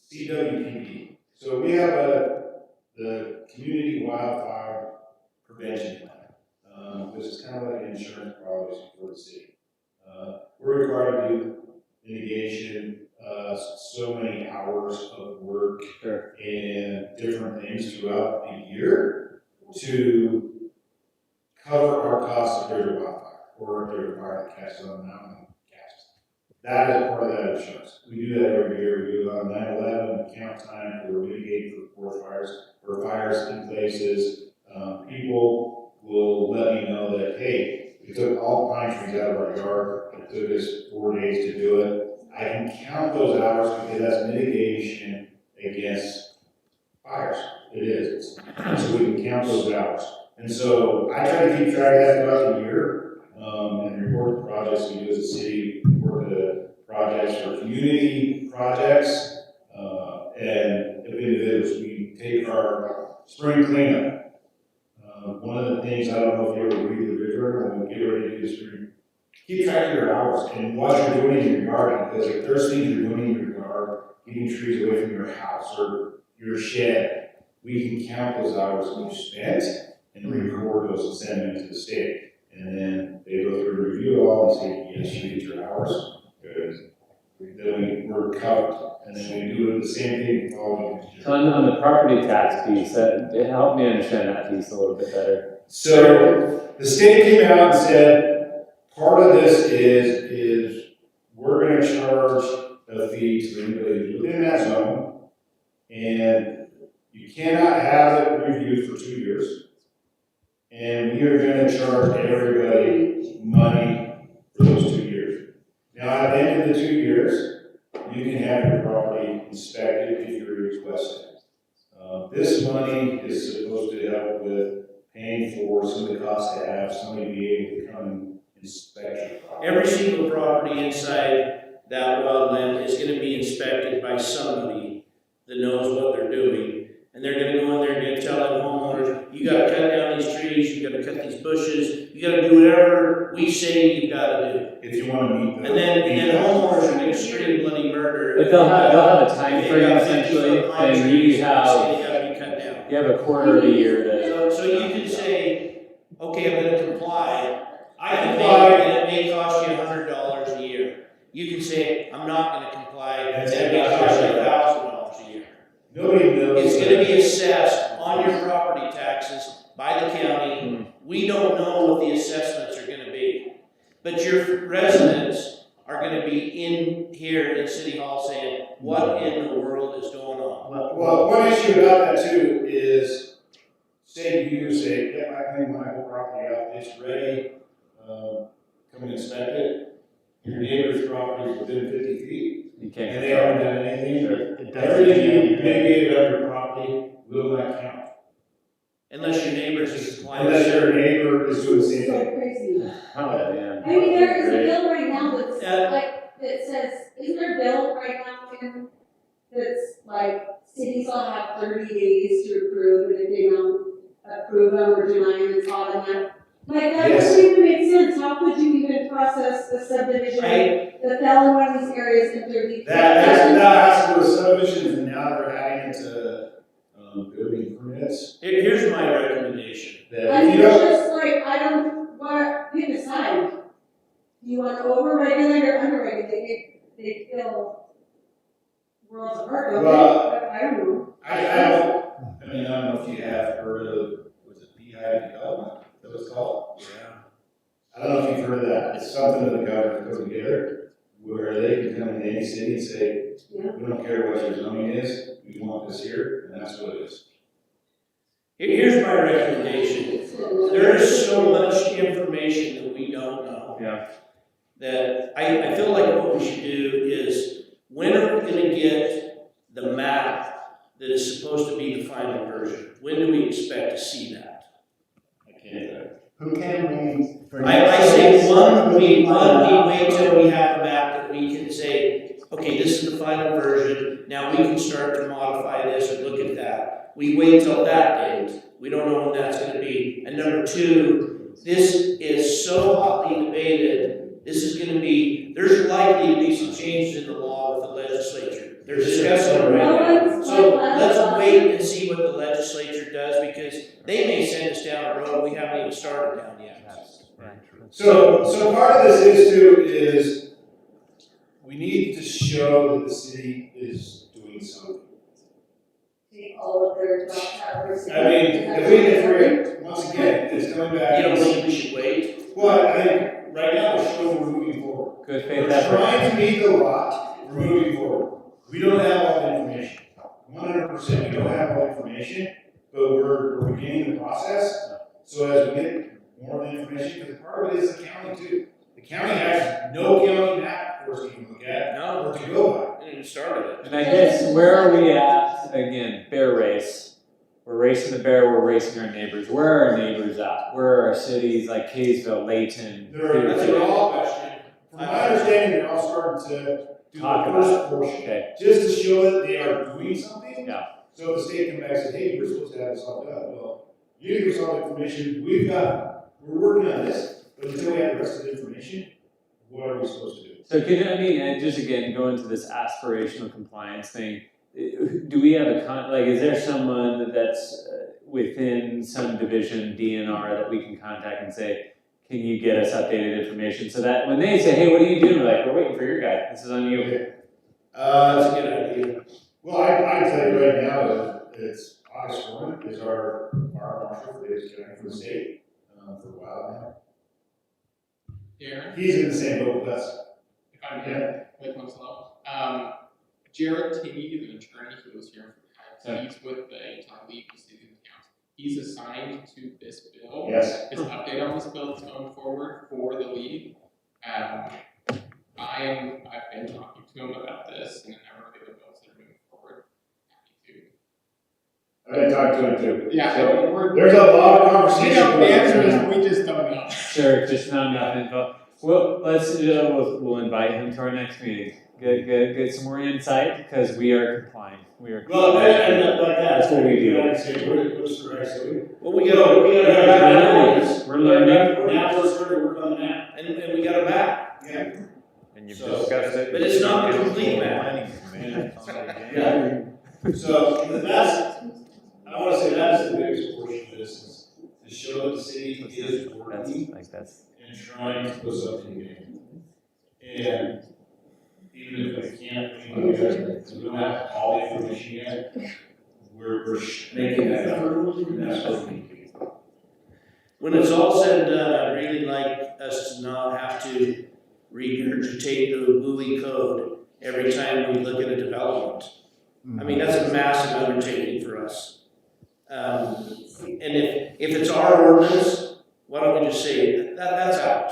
Speaker 13: CWPD. So we have the Community Wildfire Prevention Plan, which is kind of like an insurance policy for the city. We're required to do mitigation, so many hours of work
Speaker 1: Sure.
Speaker 13: and different things throughout the year to cover our costs if there's a wildfire or if there's a fire that catches on the mountain and catches. That is part of that insurance. We do that every year. We do it on 9/11, count time, we're mitigating for fires in places. People will let me know that, hey, we took all pine trees out of our yard. It took us 4 days to do it. I can count those hours because that's mitigation against fires. It is. So we can count those hours. And so I try to keep track of that throughout the year, and report the projects we do as a city, report the projects for community projects, and if individuals, we take our spring cleanup. One of the things, I don't know if you ever read the river, when we get ready to do the spring, keep track of your hours and what you're doing in your yard, because if there's things you're doing in your yard, getting trees away from your house or your shed, we can count those hours that you spent and record those and send them to the state. And then they go through and review it all and say, yes, you did your hours, good. Then we're covered. And then we do the same thing with all of them.
Speaker 1: So on the property tax piece, help me understand that piece a little bit better.
Speaker 13: So the state came out and said, part of this is we're gonna charge a fee to anybody within that zone, and you cannot have it reviewed for 2 years. And we are gonna charge everybody money for those 2 years. Now, at the end of the 2 years, you can have your property inspected if you request it. This money is supposed to help with paying for some of the costs to have somebody be able to come and inspect your property.
Speaker 7: Every single property inside that wildland is gonna be inspected by somebody that knows what they're doing. And they're gonna go in there and they're gonna tell the homeowners, you gotta cut down these trees, you gotta cut these bushes, you gotta do whatever we say you've gotta do.
Speaker 13: If you wanna meet the.
Speaker 7: And then homeowners are gonna scream bloody murder.
Speaker 1: But they'll have a time
Speaker 7: They
Speaker 1: frame
Speaker 7: got
Speaker 1: essentially,
Speaker 7: 50-foot pine
Speaker 1: and
Speaker 7: trees
Speaker 1: you
Speaker 7: that
Speaker 1: have,
Speaker 7: say they gotta be cut down.
Speaker 1: you have a quarter of a year to.
Speaker 7: So you can say, okay, I'm gonna comply. I can
Speaker 13: Comply.
Speaker 7: make, and it may cost you $100 a year. You can say, I'm not gonna comply, and it may cost you $1,000 a year.
Speaker 13: Nobody knows.
Speaker 7: It's gonna be assessed on your property taxes by the county. We don't know what the assessments are gonna be. But your residents are gonna be in here in City Hall saying, what in the world is going on?
Speaker 13: Well, one issue about that too is, say you say, yeah, I cleaned my whole property out, it's ready, come and inspect it. Your neighbor's property is within 50 feet,
Speaker 1: You can't.
Speaker 13: and they haven't done anything.
Speaker 9: It doesn't
Speaker 13: Everything you
Speaker 9: mean-
Speaker 13: mitigated on your property will not count.
Speaker 7: Unless your neighbors are complying.
Speaker 13: Unless your neighbor is doing the same
Speaker 3: It's so
Speaker 13: thing.
Speaker 3: crazy.
Speaker 1: Oh, man.
Speaker 3: I mean, there is a
Speaker 1: Great.
Speaker 3: bill right now that's
Speaker 7: Yeah.
Speaker 3: like, that says, isn't there a bill right now, Tim? That's like, cities all have 30 days to approve, and if they don't approve them or deny them, it's automatic. Like, that
Speaker 13: Yes.
Speaker 3: doesn't even make sense, how could you even process a subdivision,
Speaker 7: Right.
Speaker 3: that fell in one of these areas in 30 days?
Speaker 13: That has to do with subdivisions, and now they're adding it to, building permits.
Speaker 7: Here's my recommendation.
Speaker 13: That
Speaker 3: I
Speaker 13: if
Speaker 3: mean,
Speaker 13: you
Speaker 3: it's
Speaker 13: don't,
Speaker 3: just like, I don't, what, pick a side. Do you want to over-regulate or under-regulate? They feel worlds apart, don't they?
Speaker 13: Well,
Speaker 3: I don't know.
Speaker 13: I don't know if you have heard of, was it Beehive Development, that was called?
Speaker 7: Yeah.
Speaker 13: I don't know if you've heard of that, it's something that the government put together, where they can come into any city and say,
Speaker 3: Yeah.
Speaker 13: we don't care what your zoning is, we want this here, and that's what it is.
Speaker 7: Here's my recommendation. There is so much information that we don't know.
Speaker 1: Yeah.
Speaker 7: that I feel like what we should do is, when are we gonna get the map that is supposed to be the final version? When do we expect to see that?
Speaker 9: Who can we? for
Speaker 7: I say one, we wait till we have a map that we can say, okay, this is the final version, now we can start to modify this and look at that. We wait till that date, we don't know when that's gonna be. And number two, this is so hotly debated, this is gonna be, there's likely to be some changes in the law with the legislature. They're discussing it right now. So let's wait and see what the legislature does, because they may send us down a road we haven't even started down yet.
Speaker 13: So part of this is we need to show that the city is doing something.
Speaker 3: Take all of their drop towers.
Speaker 13: I mean, if we, once again, it's coming back.
Speaker 7: You don't think we should wait?
Speaker 13: Well, I think right now we're showing we're moving forward.
Speaker 1: Good faith
Speaker 13: We're
Speaker 1: effort.
Speaker 13: trying to meet the law, we're moving forward. We don't have all the information. 100%, we don't have all the information, but we're beginning the process. So as we get more of the information, because part of it is the county too. The county has no county map for us to even look at,
Speaker 7: No,
Speaker 13: or to go by.
Speaker 7: we didn't even started it.
Speaker 1: And I guess, where are we at, again, bear race? We're racing the bear, we're racing our neighbors. Where are our neighbors at? Where are our cities like Kaysville, Layton?
Speaker 13: That's a
Speaker 1: Peterson?
Speaker 13: all question. From my understanding, they're all starting to do
Speaker 1: Talk
Speaker 13: the
Speaker 1: about
Speaker 13: first
Speaker 1: it.
Speaker 13: portion,
Speaker 1: Okay,
Speaker 13: just to show that they are doing something.
Speaker 1: Yeah.
Speaker 13: So if the state comes back and says, hey, we're supposed to have this all done, well, you give us all the information we're working on this, but until we have the rest of the information, what are we supposed to do?
Speaker 1: so and just again, go into this aspirational compliance thing. Do we have is there someone that's within some division, DNR, that we can contact and say, can you get us updated information? So that when they say, hey, what are you doing? We're like, we're waiting for your guy, this is on you.
Speaker 7: That's a good idea.
Speaker 13: Well, I can tell you right now that it's August 4th is our marshal for Davis County for the state, for a while
Speaker 12: Darren,
Speaker 13: now. He's in the same boat with us.
Speaker 12: if I may, with one slow. Jared Tinney is an attorney who was here for the he's with the Utah League of Cities and Counties. He's assigned to this bill.
Speaker 13: Yes.
Speaker 12: His update on this bill is going forward for the league. I've been talking to him about this and a number of the other bills that are moving forward. Happy to.
Speaker 13: I've been talking to him too.
Speaker 12: Yeah,
Speaker 13: So, there's a lot of conversation.
Speaker 12: the answer is we just don't know.
Speaker 1: Sure, just not enough info. Well, we'll invite him to our next meeting. Get some more insight, because we are complying. We are.
Speaker 13: Well, and like that.
Speaker 1: That's what we do.
Speaker 13: What's the right say?
Speaker 7: Well, we got
Speaker 1: We're learning.
Speaker 13: Now we're starting to work on the map.
Speaker 7: and we got a map,
Speaker 13: Yeah.
Speaker 9: And you've
Speaker 13: So-
Speaker 9: discussed it.
Speaker 7: but it's not the complete map.
Speaker 13: Yeah. So that's, I wanna say that's the biggest portion of this, is to show that the city is working
Speaker 1: That's
Speaker 13: and trying to put something in. And even if we can't, we don't have all the information yet, we're making that effort, and that's what we need.
Speaker 7: When it's all said and done, I'd really like us to not have to regurgitate the Bowie code every time we look at a development. I mean, that's a massive undertaking for us. And if it's our ordinance, why don't we just say, that's out.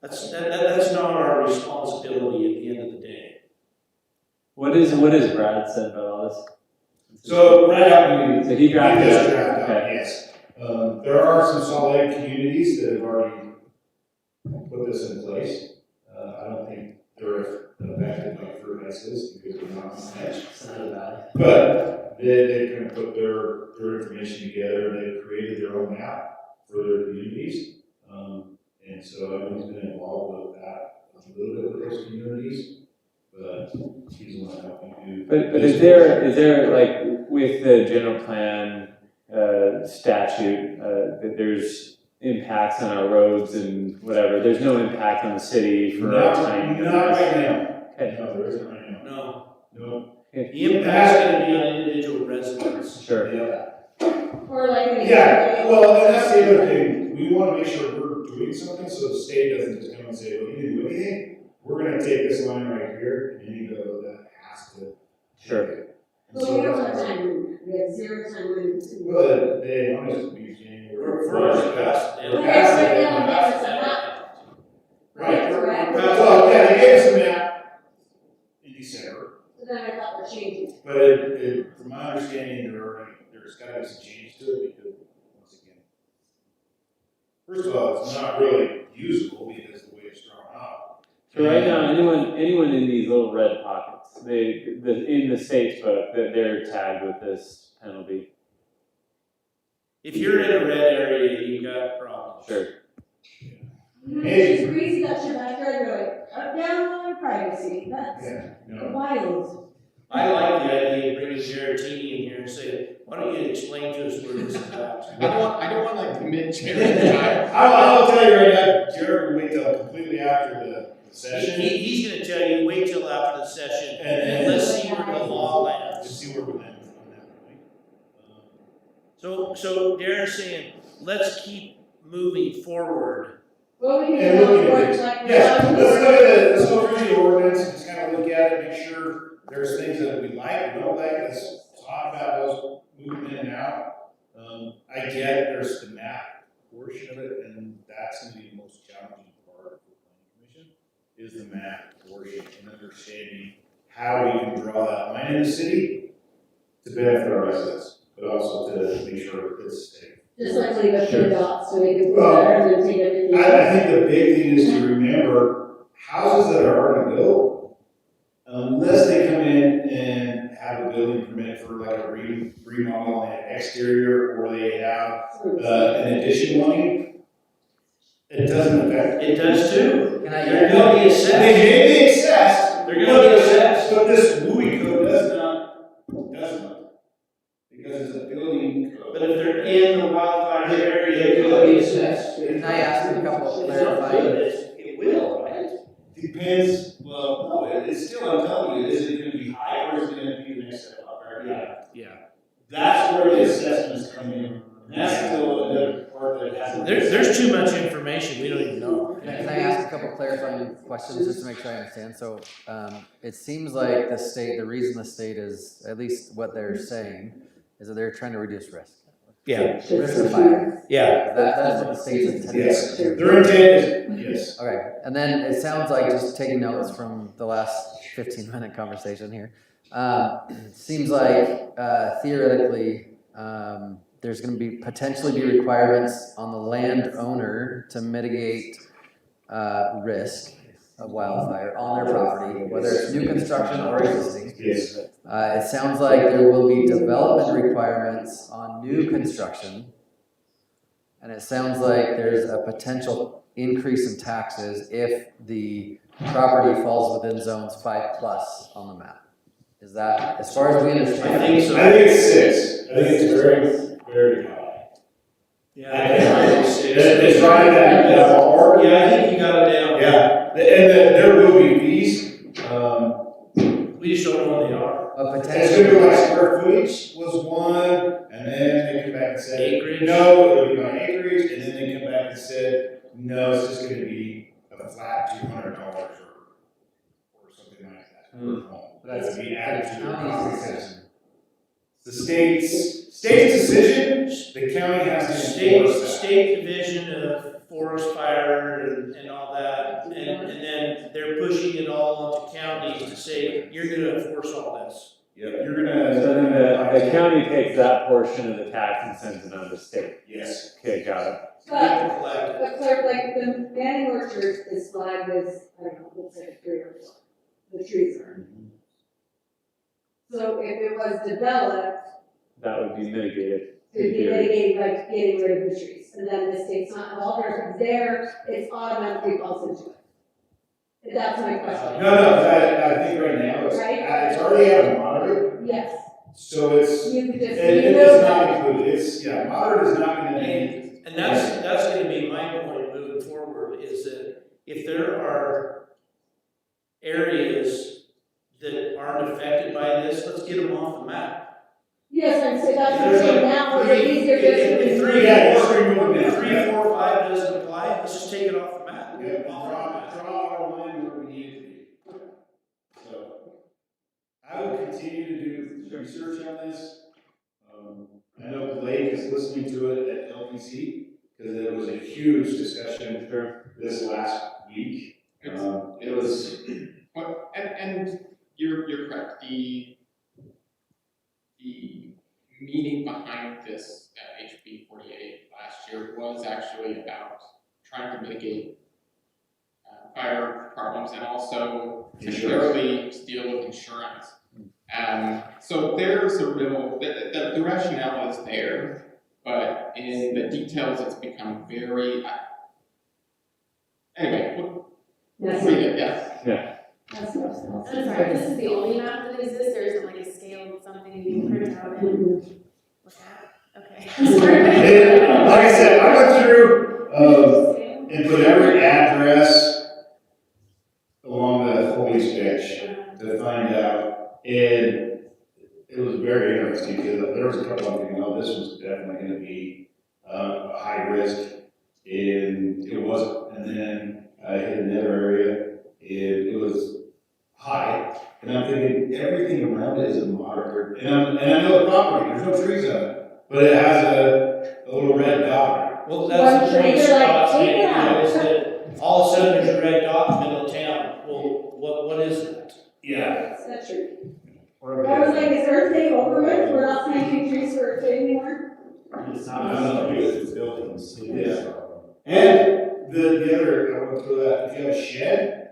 Speaker 7: That's not our responsibility at the end of the day.
Speaker 1: what is Brad said about all this?
Speaker 13: So, Brad,
Speaker 1: So he drafted
Speaker 13: just
Speaker 1: it.
Speaker 13: drafted out,
Speaker 1: Okay.
Speaker 13: yes. There are some Salt Lake communities that have already put this in place. I don't think they're affected like Fairfax is, because they're not on the edge. But they kind of put their information together, they've created their own map for their communities. And so everyone's been involved with that, a little bit with those communities, but he's the one helping do.
Speaker 1: But is there like with the general plan statute that there's impacts on our roads and whatever? There's no impact on the city for our time.
Speaker 13: Not right now.
Speaker 1: Okay.
Speaker 13: No, there isn't right now.
Speaker 7: No.
Speaker 13: No.
Speaker 7: The impact's gonna be on individual residents.
Speaker 1: Sure.
Speaker 13: Yeah.
Speaker 3: Or like.
Speaker 13: Yeah, well, and that's the other thing, we wanna make sure we're doing something, so the state doesn't just come and say, well, you didn't do anything. We're gonna take this line right here, and you go, that has to.
Speaker 1: Sure.
Speaker 13: And
Speaker 3: But
Speaker 13: so
Speaker 3: we don't
Speaker 13: that's-
Speaker 3: have time limit, we have 0 time limit.
Speaker 13: Well, they want us to be January.
Speaker 7: We're already past it.
Speaker 3: Okay, so now there's a map. Right, correct?
Speaker 13: understanding there's gotta be some change to it because, once again, first of all, it's not really usable because of the way it's drawn up.
Speaker 1: So right now, anyone in these little red pockets, in the state's book, that they're tagged with this penalty.
Speaker 7: If you're in a red area, you got problems.
Speaker 1: Sure.
Speaker 3: It's crazy that your backyard, you're like, cut down on privacy, that's
Speaker 13: Yeah, no.
Speaker 3: wild.
Speaker 7: I like the idea of bringing Jared Teeny in here and saying, why don't you explain to us where this is at?
Speaker 12: I don't want like commit Jared time.
Speaker 13: I'll tell you right now, Jared will wait till completely after the session.
Speaker 7: He's gonna tell you, wait till after the session, and let's see where the law lands.
Speaker 13: Let's see where we land on that point.
Speaker 7: So Darren's saying, let's keep moving forward.
Speaker 3: Well, we can
Speaker 13: And
Speaker 3: do
Speaker 13: look at
Speaker 3: that,
Speaker 13: it.
Speaker 3: like,
Speaker 13: Yes, let's go through the ordinance, and just kind of look at it, make sure there's things that we like, we don't like, let's talk about those, moving in and out. I get there's the map portion of it, and that's gonna be the most challenging part of the planning commission, is the map portion and understanding how we can draw that line in the city to benefit our residents, but also to make sure it's safe.
Speaker 3: Just like leave a few dots so we can put there and then take everything.
Speaker 13: I think the big thing is to remember houses that are already built, unless they come in and have a building permit for like a remodel on the exterior, or they have an addition wanting, it doesn't affect.
Speaker 7: It does too.
Speaker 6: Can I-
Speaker 7: They're gonna be assessed.
Speaker 13: They may be assessed,
Speaker 7: They're gonna be assessed.
Speaker 13: but this WUI code does not, because it's a building code.
Speaker 7: But if they're in the wildfire area,
Speaker 11: They
Speaker 7: they're
Speaker 11: could be assessed.
Speaker 6: Can I ask a couple
Speaker 7: It's not
Speaker 6: clarifying?
Speaker 7: good, it will, right?
Speaker 13: Depends, well, no, it's still, I'm telling you, is it gonna be high or is it gonna be the next step up, right?
Speaker 7: Yeah.
Speaker 13: That's where the assessments come in, and that's still another part that hasn't.
Speaker 7: There's too much information, we don't even know.
Speaker 6: Can I ask a couple clarifying questions just to make sure I understand? So, it seems like the reason the state is, at least what they're saying, is that they're trying to reduce risk.
Speaker 7: Yeah,
Speaker 6: Risk of fire.
Speaker 7: yeah.
Speaker 6: That's what the state's intended
Speaker 13: Yes,
Speaker 6: to do.
Speaker 13: their intent is, yes.
Speaker 6: Okay, and then it sounds like, just taking notes from the last 15-minute conversation here, seems like theoretically, there's gonna be potentially be requirements on the landowner to mitigate risk of wildfire on their property, whether it's new construction or existing.
Speaker 13: Yes.
Speaker 6: It sounds like there will be development requirements on new construction. And it sounds like there's a potential increase in taxes if the property falls within zones 5+ on the map. Is that, as far as we understand?
Speaker 7: I think so.
Speaker 13: I think it's 6, I think it's very, very high. It's right at that ballpark.
Speaker 7: Yeah, I think you got it down.
Speaker 13: Yeah, and there will be fees,
Speaker 7: We just don't know what they are.
Speaker 6: A
Speaker 13: it's gonna be
Speaker 6: potential,
Speaker 13: like square footage was one, and then they come back and say,
Speaker 7: Acreage.
Speaker 13: no, it'll be by acreage, and then they come back and said, no, it's just gonna be a flat $200 or something like that per home.
Speaker 6: that's
Speaker 13: That'll
Speaker 6: the
Speaker 13: be added to their
Speaker 6: county's
Speaker 13: property.
Speaker 6: decision.
Speaker 13: The state's decision, the county has to enforce that.
Speaker 7: State division of forest fire and all that, and then they're pushing it all onto counties to say, you're gonna enforce all this.
Speaker 13: Yep, you're gonna.
Speaker 1: So then the county takes that portion of the tax and sends it on to the state.
Speaker 13: Yes.
Speaker 1: Okay, got it.
Speaker 7: We have to collect it.
Speaker 3: But Claire, like the Manning Orchard is flagged as, I don't know, looks like a 3 or 4. The trees are. So if it was developed,
Speaker 1: That would be mitigated.
Speaker 3: it'd be mitigated by getting rid of the trees. And then the state's not involved, or if it's there, it's automatically falls into it. That's my question.
Speaker 13: No, I think right now, it's already out of moderate,
Speaker 3: Yes,
Speaker 13: so it's,
Speaker 3: you could just.
Speaker 13: it's not included, moderate is not gonna be.
Speaker 7: And that's gonna be my point moving forward, is that if there are areas that aren't affected by this, let's get them off the map.
Speaker 3: Yes, I'm saying, that's what I'm saying now, it's easier just.
Speaker 7: If three,
Speaker 13: Yeah, just remove it.
Speaker 7: if 3, 4, 5 doesn't apply, let's just take it off the map.
Speaker 13: Yeah, draw our line where we need it to be. So, I will continue to do research on this. I know Blake is listening to it at LPC, because it was a huge discussion this last week. It was.
Speaker 12: But, and you're correct, the was actually about trying to mitigate fire problems and also secondarily to deal with insurance. So there's a real, the rationale is there, but in the details it's become very, anyway,
Speaker 3: Yes.
Speaker 12: read it, yeah.
Speaker 3: That's no sense.
Speaker 10: I'm sorry, this is the only map that exists, there isn't like a scale of something you can print out and look at? Okay.
Speaker 13: And, like I said, I went through, and put every address along the whole east bench to find out, and it was very interesting, because there was a couple of things, this was definitely gonna be, a high risk, and it wasn't, and then I hit another area, and it was high, and I'm thinking, everything around it is a moderate, and I know the property, there's no trees on it, but it has a little red dot.
Speaker 11: Well, that's the
Speaker 3: One
Speaker 11: point
Speaker 3: trigger, like,
Speaker 11: Scott's
Speaker 3: take
Speaker 11: making,
Speaker 3: it out.
Speaker 11: is that all of a sudden there's a red dot in the middle of town. Well, what is that?
Speaker 13: Yeah.
Speaker 3: That's true.
Speaker 9: Or
Speaker 3: I was like, is everything over with? We're not planting trees for a tree anymore?
Speaker 9: it's not just because it's buildings.
Speaker 13: Yeah. And the other, I went through that, if you have a shed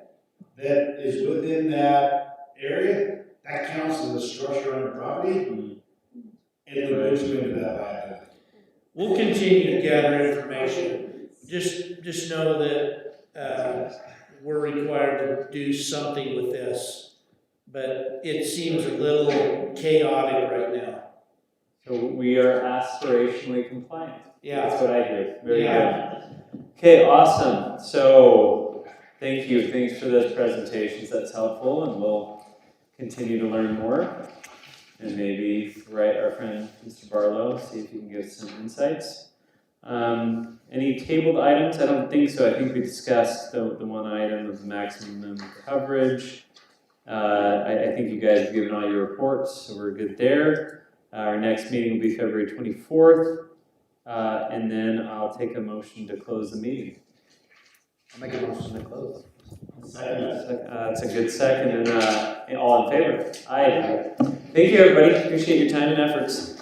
Speaker 13: that is within that area, that counts as a structure on the property. And it puts you into that liability.
Speaker 11: We'll continue to gather information. Just know that, we're required to do something with this. But it seems a little chaotic right now.
Speaker 1: So we are aspirationally compliant.
Speaker 11: Yeah.
Speaker 1: That's what I hear. Very
Speaker 11: Yeah.
Speaker 1: good. Okay, awesome. So thank you. Thanks for those presentations. That's helpful, and we'll continue to learn more. And maybe write our friend Mr. Barlow, see if he can give some insights. Any tabled items? I don't think so. I think we discussed the one item of maximum coverage. I think you guys have given all your reports, so we're good there. Our next meeting will be February 24th. And then I'll take a motion to close the meeting.
Speaker 6: I'll make a motion to close.
Speaker 1: It's a good second, and all in favor? Aye. Thank you, everybody. Appreciate your time and efforts.